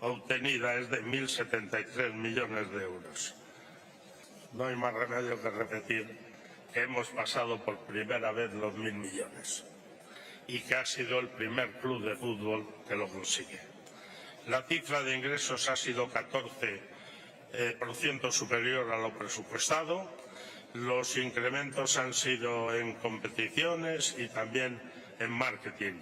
obtenida es de 1.073 millones de euros. No hay más remedio que repetir que hemos pasado por primera vez los 1.000 millones y que ha sido el primer club de fútbol que lo consigue. La cifra de ingresos ha sido 14% superior a lo presupuestado. Los incrementos han sido en competiciones y también en marketing.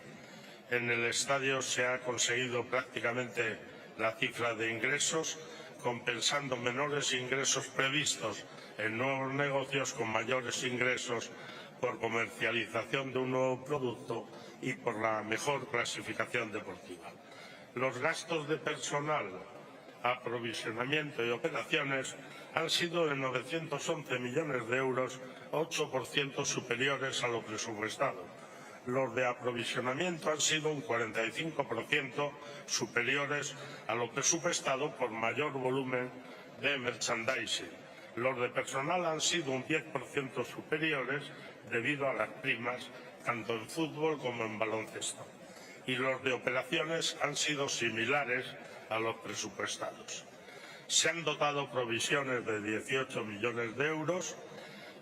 En el estadio se ha conseguido prácticamente la cifra de ingresos, compensando menores ingresos previstos en nuevos negocios con mayores ingresos por comercialización de un nuevo producto y por la mejor clasificación deportiva. Los gastos de personal, aprovisionamiento y operaciones han sido de 911 millones de euros, 8% superiores a lo presupuestado. Los de aprovisionamiento han sido un 45% superiores a lo presupuestado por mayor volumen de merchandising. Los de personal han sido un 10% superiores debido a las primas, tanto en fútbol como en baloncesto. Y los de operaciones han sido similares a los presupuestados. Se han dotado provisiones de 18 millones de euros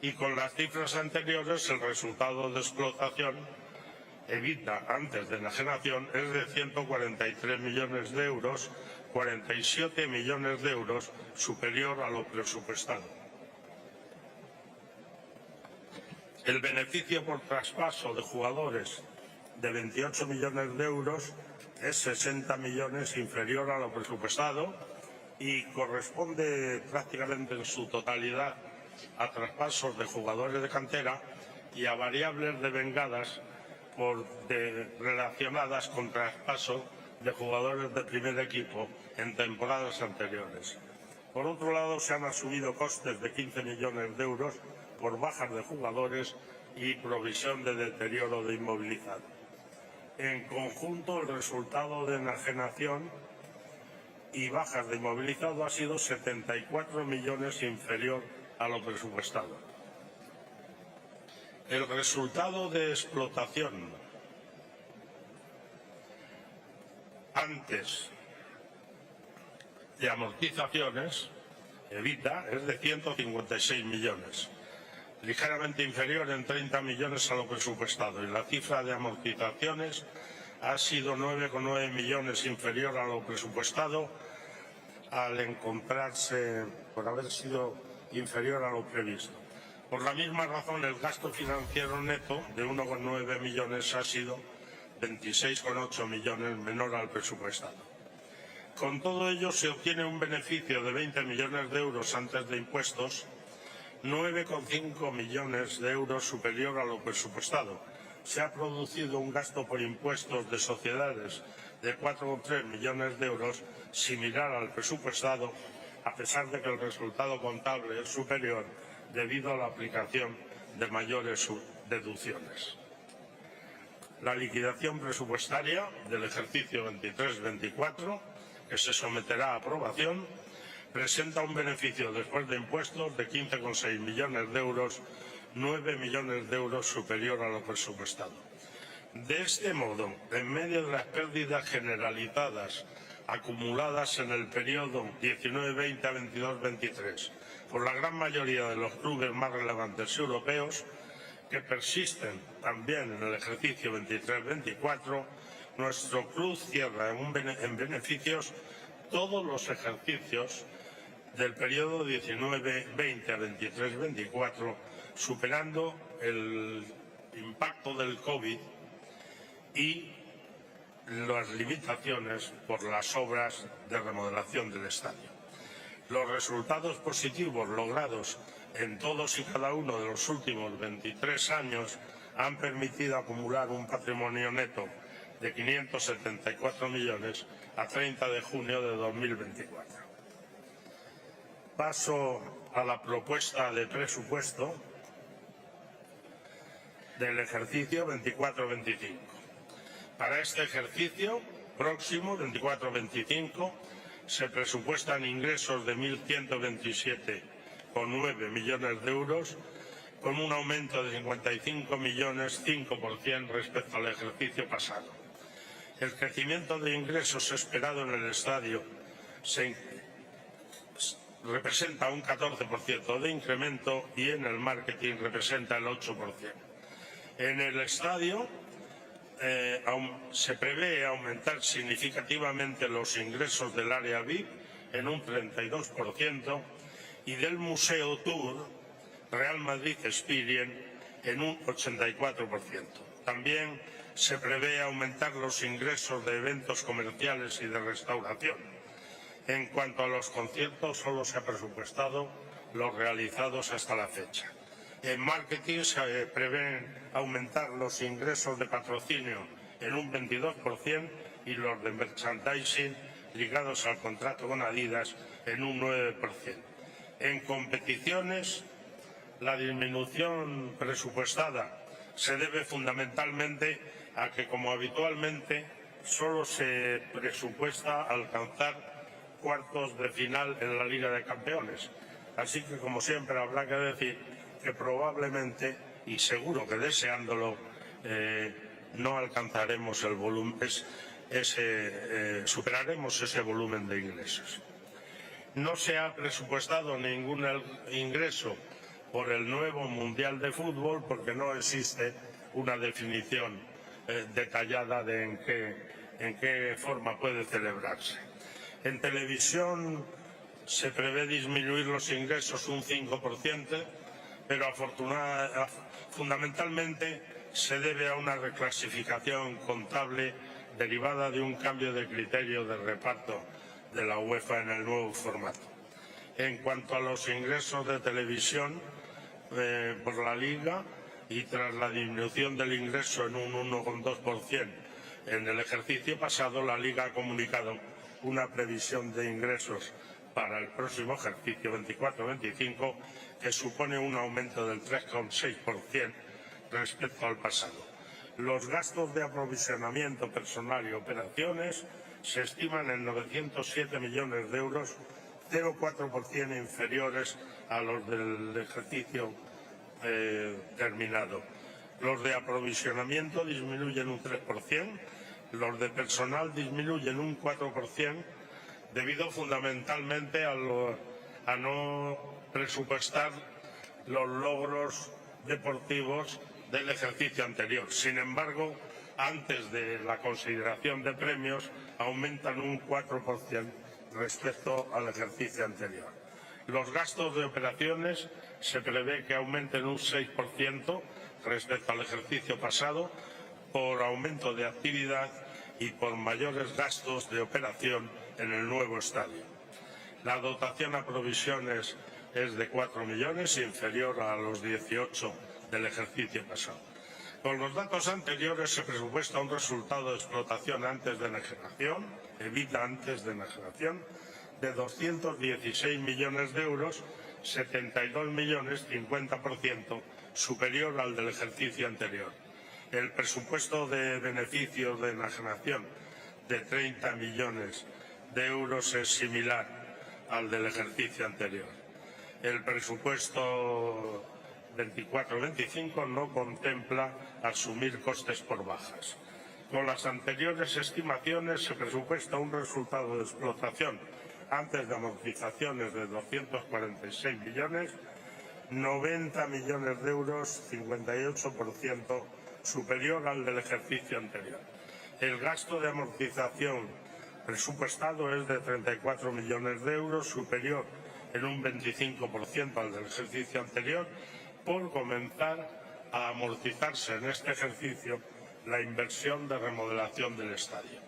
y con las cifras anteriores el resultado de explotación EBITDA antes de enajenación es de 143 millones de euros, 47 millones de euros superior a lo presupuestado. El beneficio por traspaso de jugadores de 28 millones de euros es 60 millones inferior a lo presupuestado y corresponde prácticamente en su totalidad a traspasos de jugadores de cantera y a variables devengadas relacionadas con traspaso de jugadores de primer equipo en temporadas anteriores. Por otro lado, se han asumido costes de 15 millones de euros por bajas de jugadores y provisión de deterioro de inmovilizado. En conjunto, el resultado de enajenación y bajas de inmovilizado ha sido 74 millones inferior a lo presupuestado. El resultado de explotación antes de amortizaciones, EBITDA, es de 156 millones, ligeramente inferior en 30 millones a lo presupuestado, y la cifra de amortizaciones ha sido 9,9 millones inferior a lo presupuestado, al encontrarse por haber sido inferior a lo previsto. Por la misma razón, el gasto financiero neto de 1,9 millones ha sido 26,8 millones menor al presupuestado. Con todo ello, se obtiene un beneficio de 20 millones de euros antes de impuestos, 9,5 millones de euros superior a lo presupuestado. Se ha producido un gasto por impuestos de sociedades de 4,3 millones de euros, similar al presupuestado, a pesar de que el resultado contable es superior debido a la aplicación de mayores deducciones. La liquidación presupuestaria del ejercicio 23-24, que se someterá a aprobación, presenta un beneficio después de impuestos de 15,6 millones de euros, 9 millones de euros superior a lo presupuestado. De este modo, en medio de las pérdidas generalizadas acumuladas en el periodo 19-20 a 22-23 por la gran mayoría de los clubes más relevantes europeos, que persisten también en el ejercicio 23-24, nuestro club cierra en beneficios todos los ejercicios del periodo 19-20 a 23-24, superando el impacto del COVID y las limitaciones por las obras de remodelación del estadio. Los resultados positivos logrados en todos y cada uno de los últimos 23 años han permitido acumular un patrimonio neto de 574 millones a 30 de junio de 2024. Paso a la propuesta de presupuesto del ejercicio 24-25. Para este ejercicio próximo, 24-25, se presupuestan ingresos de 1.127,9 millones de euros, con un aumento de 55 millones, 5% respecto al ejercicio pasado. El crecimiento de ingresos esperado en el estadio representa un 14% de incremento y en el marketing representa el 8%. En el estadio se prevé aumentar significativamente los ingresos del área VIP en un 32% y del Museo Tour Real Madrid Experience en un 84%. También se prevé aumentar los ingresos de eventos comerciales y de restauración. En cuanto a los conciertos, solo se ha presupuestado los realizados hasta la fecha. En marketing se prevén aumentar los ingresos de patrocinio en un 22% y los de merchandising ligados al contrato con Adidas en un 9%. En competiciones, la disminución presupuestada se debe fundamentalmente a que, como habitualmente, solo se presupuesta alcanzar cuartos de final en la Liga de Campeones. Así que, como siempre, habrá que decir que probablemente, y seguro que deseándolo, no alcanzaremos el volumen, superaremos ese volumen de ingresos. No se ha presupuestado ningún ingreso por el nuevo Mundial de Fútbol porque no existe una definición detallada de en qué forma puede celebrarse. En televisión se prevé disminuir los ingresos un 5%, pero fundamentalmente se debe a una reclasificación contable derivada de un cambio de criterio de reparto de la UEFA en el nuevo formato. En cuanto a los ingresos de televisión por la Liga, y tras la disminución del ingreso en un 1,2% en el ejercicio pasado, la Liga ha comunicado una previsión de ingresos para el próximo ejercicio 24-25 que supone un aumento del 3,6% respecto al pasado. Los gastos de aprovisionamiento personal y operaciones se estiman en 907 millones de euros, 0,4% inferiores a los del ejercicio terminado. Los de aprovisionamiento disminuyen un 3%, los de personal disminuyen un 4%, debido fundamentalmente a no presupuestar los logros deportivos del ejercicio anterior. Sin embargo, antes de la consideración de premios, aumentan un 4% respecto al ejercicio anterior. Los gastos de operaciones se prevé que aumenten un 6% respecto al ejercicio pasado por aumento de actividad y por mayores gastos de operación en el nuevo estadio. La dotación a provisiones es de 4 millones, inferior a los 18 del ejercicio pasado. Con los datos anteriores se presupuesta un resultado de explotación antes de enajenación, EBITDA antes de enajenación, de 216 millones de euros, 72 millones, 50% superior al del ejercicio anterior. El presupuesto de beneficios de enajenación de 30 millones de euros es similar al del ejercicio anterior. El presupuesto 24-25 no contempla asumir costes por bajas. Con las anteriores estimaciones se presupuesta un resultado de explotación antes de amortizaciones de 246 millones, 90 millones de euros, 58% superior al del ejercicio anterior. El gasto de amortización presupuestado es de 34 millones de euros, superior en un 25% al del ejercicio anterior, por comenzar a amortizarse en este ejercicio la inversión de remodelación del estadio.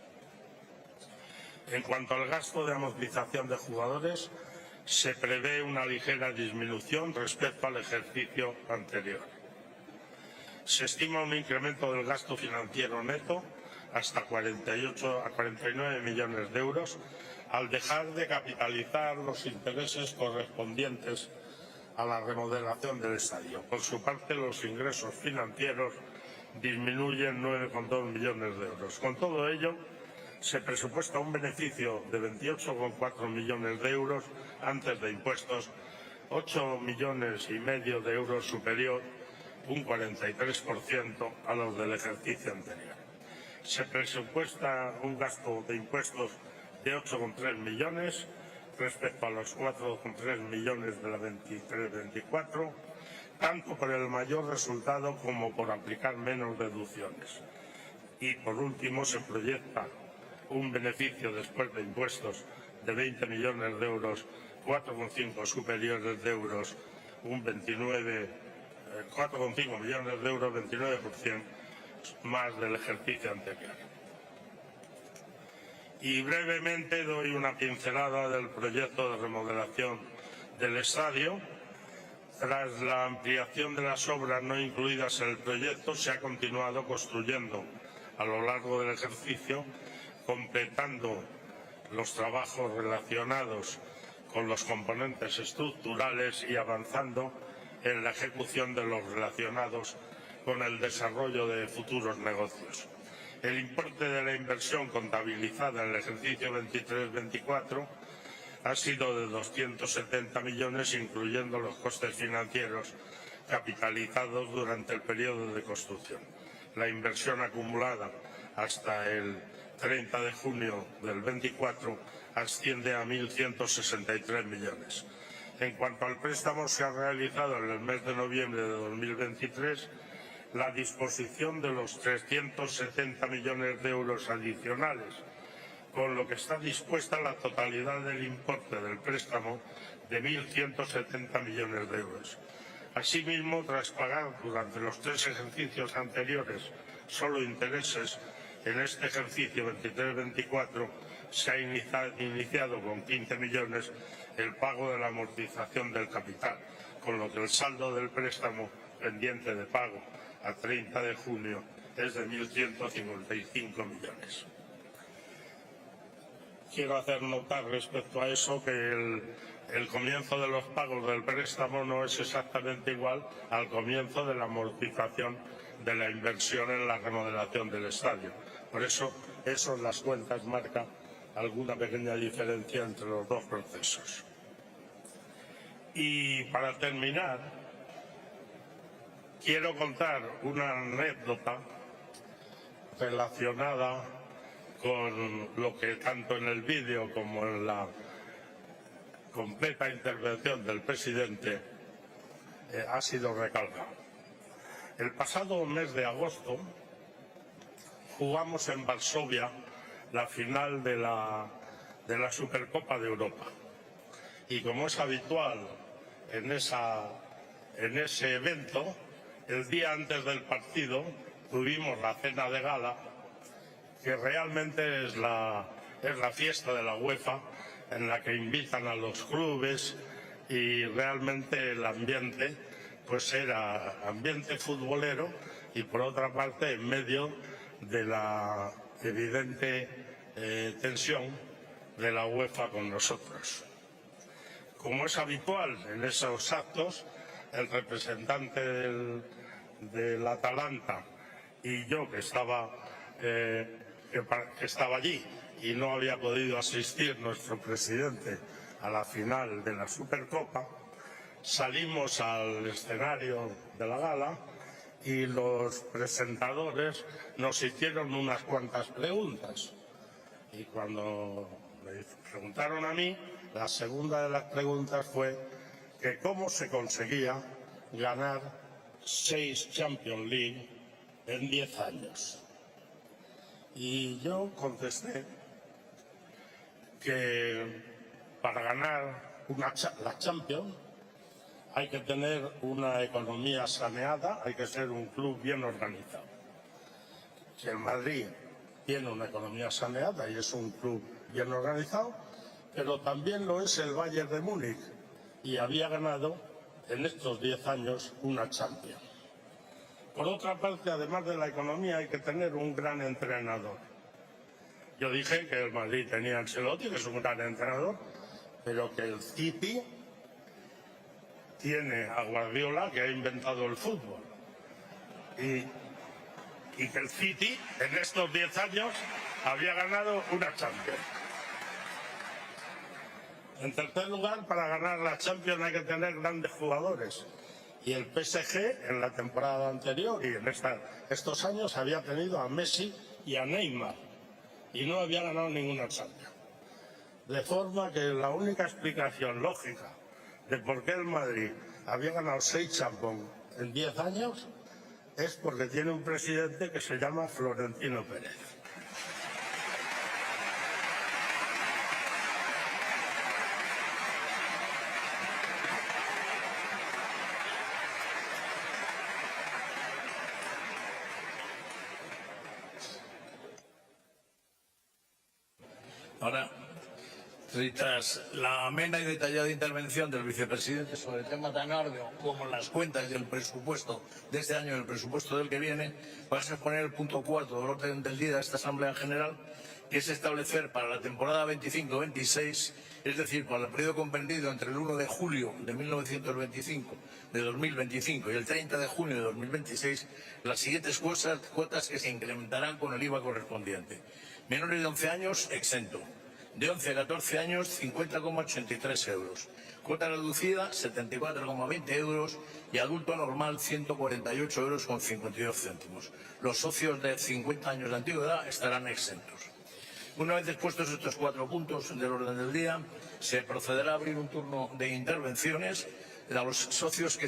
En cuanto al gasto de amortización de jugadores, se prevé una ligera disminución respecto al ejercicio anterior. Se estima un incremento del gasto financiero neto hasta 48 a 49 millones de euros al dejar de capitalizar los intereses correspondientes a la remodelación del estadio. Por su parte, los ingresos financieros disminuyen 9,2 millones de euros. Con todo ello, se presupuesta un beneficio de 28,4 millones de euros antes de impuestos, 8,5 millones de euros superior, un 43% a los del ejercicio anterior. Se presupuesta un gasto de impuestos de 8,3 millones respecto a los 4,3 millones de la 23-24, tanto por el mayor resultado como por aplicar menos deducciones. Y por último, se proyecta un beneficio después de impuestos de 20 millones de euros, 4,5 superiores de euros, un 4,5 millones de euros, 29% más del ejercicio anterior. Y brevemente doy una pincelada del proyecto de remodelación del estadio. Tras la ampliación de las obras no incluidas en el proyecto, se ha continuado construyendo a lo largo del ejercicio, completando los trabajos relacionados con los componentes estructurales y avanzando en la ejecución de los relacionados con el desarrollo de futuros negocios. El importe de la inversión contabilizada en el ejercicio 23-24 ha sido de 270 millones, incluyendo los costes financieros capitalizados durante el periodo de construcción. La inversión acumulada hasta el 30 de junio del 24 asciende a 1.163 millones. En cuanto al préstamo, se ha realizado en el mes de noviembre de 2023 la disposición de los 370 millones de euros adicionales, con lo que está dispuesta la totalidad del importe del préstamo de 1.170 millones de euros. Asimismo, tras pagar durante los 3 ejercicios anteriores solo intereses, en este ejercicio 23-24 se ha iniciado con 15 millones el pago de la amortización del capital, con lo que el saldo del préstamo pendiente de pago a 30 de junio es de 1.155 millones. Quiero hacer notar respecto a eso que el comienzo de los pagos del préstamo no es exactamente igual al comienzo de la amortización de la inversión en la remodelación del estadio. Por eso en las cuentas marca alguna pequeña diferencia entre los dos procesos. Y para terminar, quiero contar una anécdota relacionada con lo que tanto en el vídeo como en la completa intervención del presidente ha sido recalcado. El pasado mes de agosto jugamos en Varsovia la final de la Supercopa de Europa. Y como es habitual en ese evento, el día antes del partido tuvimos la cena de gala, que realmente es la fiesta de la UEFA, en la que invitan a los clubes, y realmente el ambiente pues era ambiente futbolero y por otra parte en medio de la evidente tensión de la UEFA con nosotros. Como es habitual en esos actos, el representante del Atalanta y yo que estaba allí y no había podido asistir nuestro presidente a la final de la Supercopa, salimos al escenario de la gala y los presentadores nos hicieron unas cuantas preguntas. Y cuando me preguntaron a mí, la segunda de las preguntas fue que cómo se conseguía ganar 6 Champions League en 10 años. Y yo contesté que para ganar la Champions hay que tener una economía saneada, hay que ser un club bien organizado. Si el Madrid tiene una economía saneada y es un club bien organizado, pero también lo es el Bayern de Múnich y había ganado en estos 10 años una Champions. Por otra parte, además de la economía, hay que tener un gran entrenador. Yo dije que el Madrid tenía a Ancelotti, que es un gran entrenador, pero que el City tiene a Guardiola, que ha inventado el fútbol. Y que el City en estos 10 años había ganado una Champions. En tercer lugar, para ganar la Champions hay que tener grandes jugadores. Y el PSG en la temporada anterior y en estos años había tenido a Messi y a Neymar y no había ganado ninguna Champions. De forma que la única explicación lógica de por qué el Madrid había ganado 6 Champions en 10 años es porque tiene un presidente que se llama Florentino Pérez. Ahora, tras la amena y detallada intervención del vicepresidente sobre el tema tan arduo como las cuentas y el presupuesto de este año y el presupuesto del que viene, vas a exponer el punto 4 del orden del día de esta Asamblea General, que es establecer para la temporada 25-26, es decir, para el periodo comprendido entre el 1 de julio de 2025 y el 30 de junio de 2026, las siguientes cuotas que se incrementarán con el IVA correspondiente. Menores de 11 años, exento. De 11 a 14 años, 50,83 euros. Cuota reducida, 74,20 euros. Y adulto normal, 148 euros con 52 céntimos. Los socios de 50 años de antigüedad estarán exentos. Una vez expuestos estos 4 puntos del orden del día, se procederá a abrir un turno de intervenciones a los socios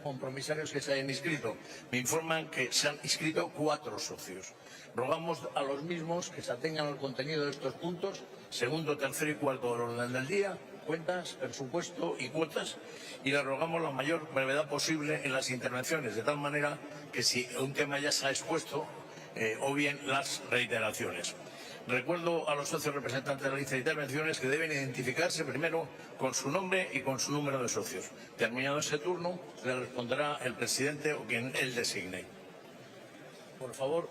compromisarios que se hayan inscrito. Me informan que se han inscrito 4 socios. Rogamos a los mismos que se atengan al contenido de estos puntos, segundo, tercero y cuarto del orden del día, cuentas, presupuesto y cuotas, y les rogamos la mayor brevedad posible en las intervenciones, de tal manera que si un tema ya se ha expuesto, o bien las reiteraciones. Recuerdo a los socios representantes de la lista de intervenciones que deben identificarse primero con su nombre y con su número de socios. Terminado ese turno, le responderá el presidente o quien él designe. Por favor,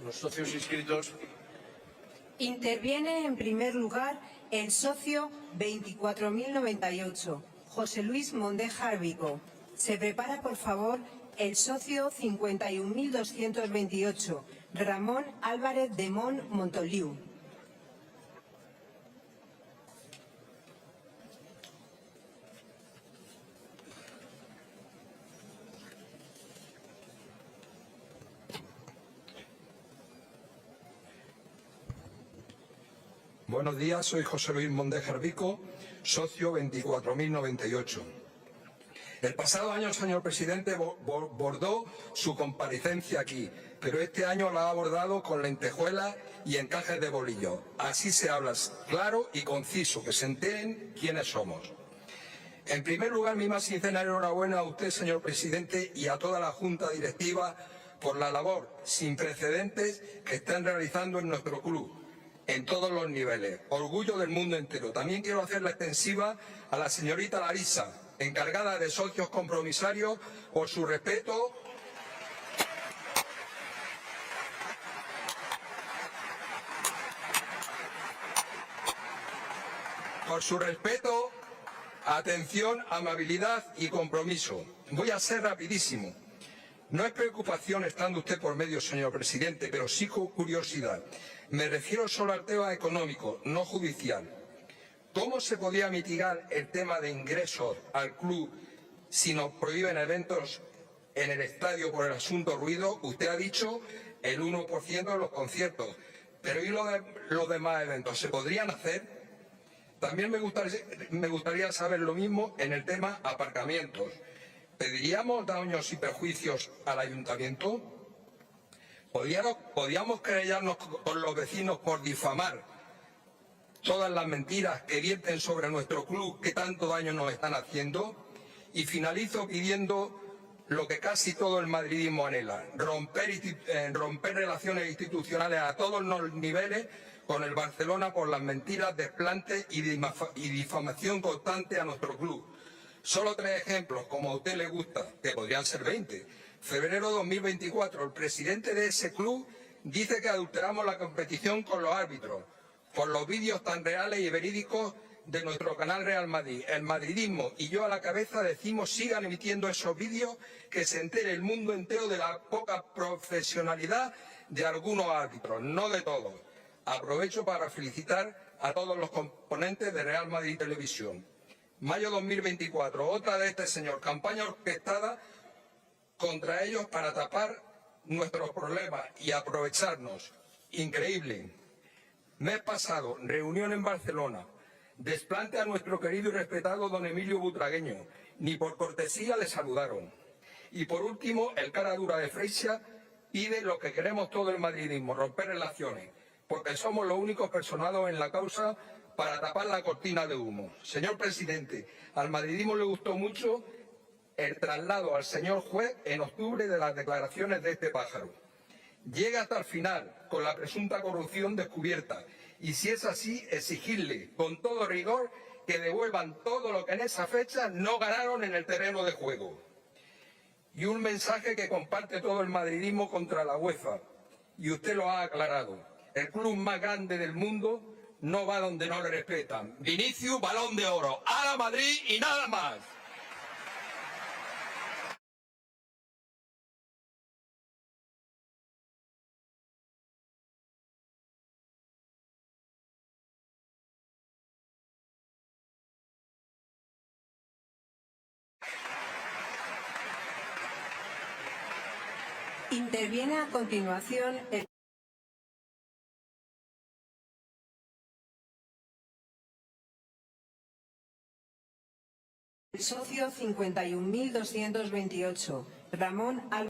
los socios inscritos. Interviene en primer lugar el socio 24.098, José Luis Mondejar Vico. Se prepara, por favor, el socio 51.228, Ramón Álvarez de Mon Montoliu. Buenos días, soy José Luis Mondejar Vico, socio 24.098. El pasado año, señor presidente, bordó su comparecencia aquí, pero este año la ha abordado con lentejuelas y encajes de bolillo. Así se habla claro y conciso, que se enteren quiénes somos. En primer lugar, mi más sincera enhorabuena a usted, señor presidente, y a toda la Junta Directiva por la labor sin precedentes que están realizando en nuestro club, en todos los niveles. Orgullo del mundo entero. También quiero hacerla extensiva a la señorita Larisa, encargada de socios compromisarios, por su respeto atención, amabilidad y compromiso. Voy a ser rapidísimo. No es preocupación estando usted por medio, señor presidente, pero sí con curiosidad. Me refiero solo al tema económico, no judicial. ¿Cómo se podría mitigar el tema de ingresos al club si nos prohíben eventos en el estadio por el asunto ruido? Usted ha dicho el 1% de los conciertos, pero ¿y los demás eventos? ¿Se podrían hacer? También me gustaría saber lo mismo en el tema aparcamientos. ¿Pediríamos daños y perjuicios al ayuntamiento? ¿Podríamos querellarnos con los vecinos por difamar todas las mentiras que vierten sobre nuestro club que tanto daño nos están haciendo? Y finalizo pidiendo lo que casi todo el madridismo anhela, romper relaciones institucionales a todos los niveles con el Barcelona por las mentiras, desplantes y difamación constante a nuestro club. Solo 3 ejemplos, como a usted le gusta, que podrían ser 20. Febrero de 2024, el presidente de ese club dice que adulteramos la competición con los árbitros, por los vídeos tan reales y verídicos de nuestro canal Real Madrid. El madridismo y yo a la cabeza decimos sigan emitiendo esos vídeos, que se entere el mundo entero de la poca profesionalidad de algunos árbitros, no de todos. Aprovecho para felicitar a todos los componentes de Real Madrid Televisión. Mayo 2024, otra de este señor, campaña orquestada contra ellos para tapar nuestros problemas y aprovecharnos. Increíble. Mes pasado, reunión en Barcelona. Desplante a nuestro querido y respetado don Emilio Butragueño. Ni por cortesía le saludaron. Y por último, el cara dura de Freixas pide lo que queremos todo el madridismo, romper relaciones, porque somos los únicos personados en la causa para tapar la cortina de humo. Señor presidente, al madridismo le gustó mucho el traslado al señor juez en octubre de las declaraciones de este pájaro. Llega hasta el final con la presunta corrupción descubierta y si es así, exigirle con todo rigor que devuelvan todo lo que en esa fecha no ganaron en el terreno de juego. Y un mensaje que comparte todo el madridismo contra la UEFA, y usted lo ha aclarado. El club más grande del mundo no va donde no le respetan. Vinicius, Balón de Oro. ¡A la Madrid y nada más! Interviene a continuación el socio 51.228, Ramón Álvarez.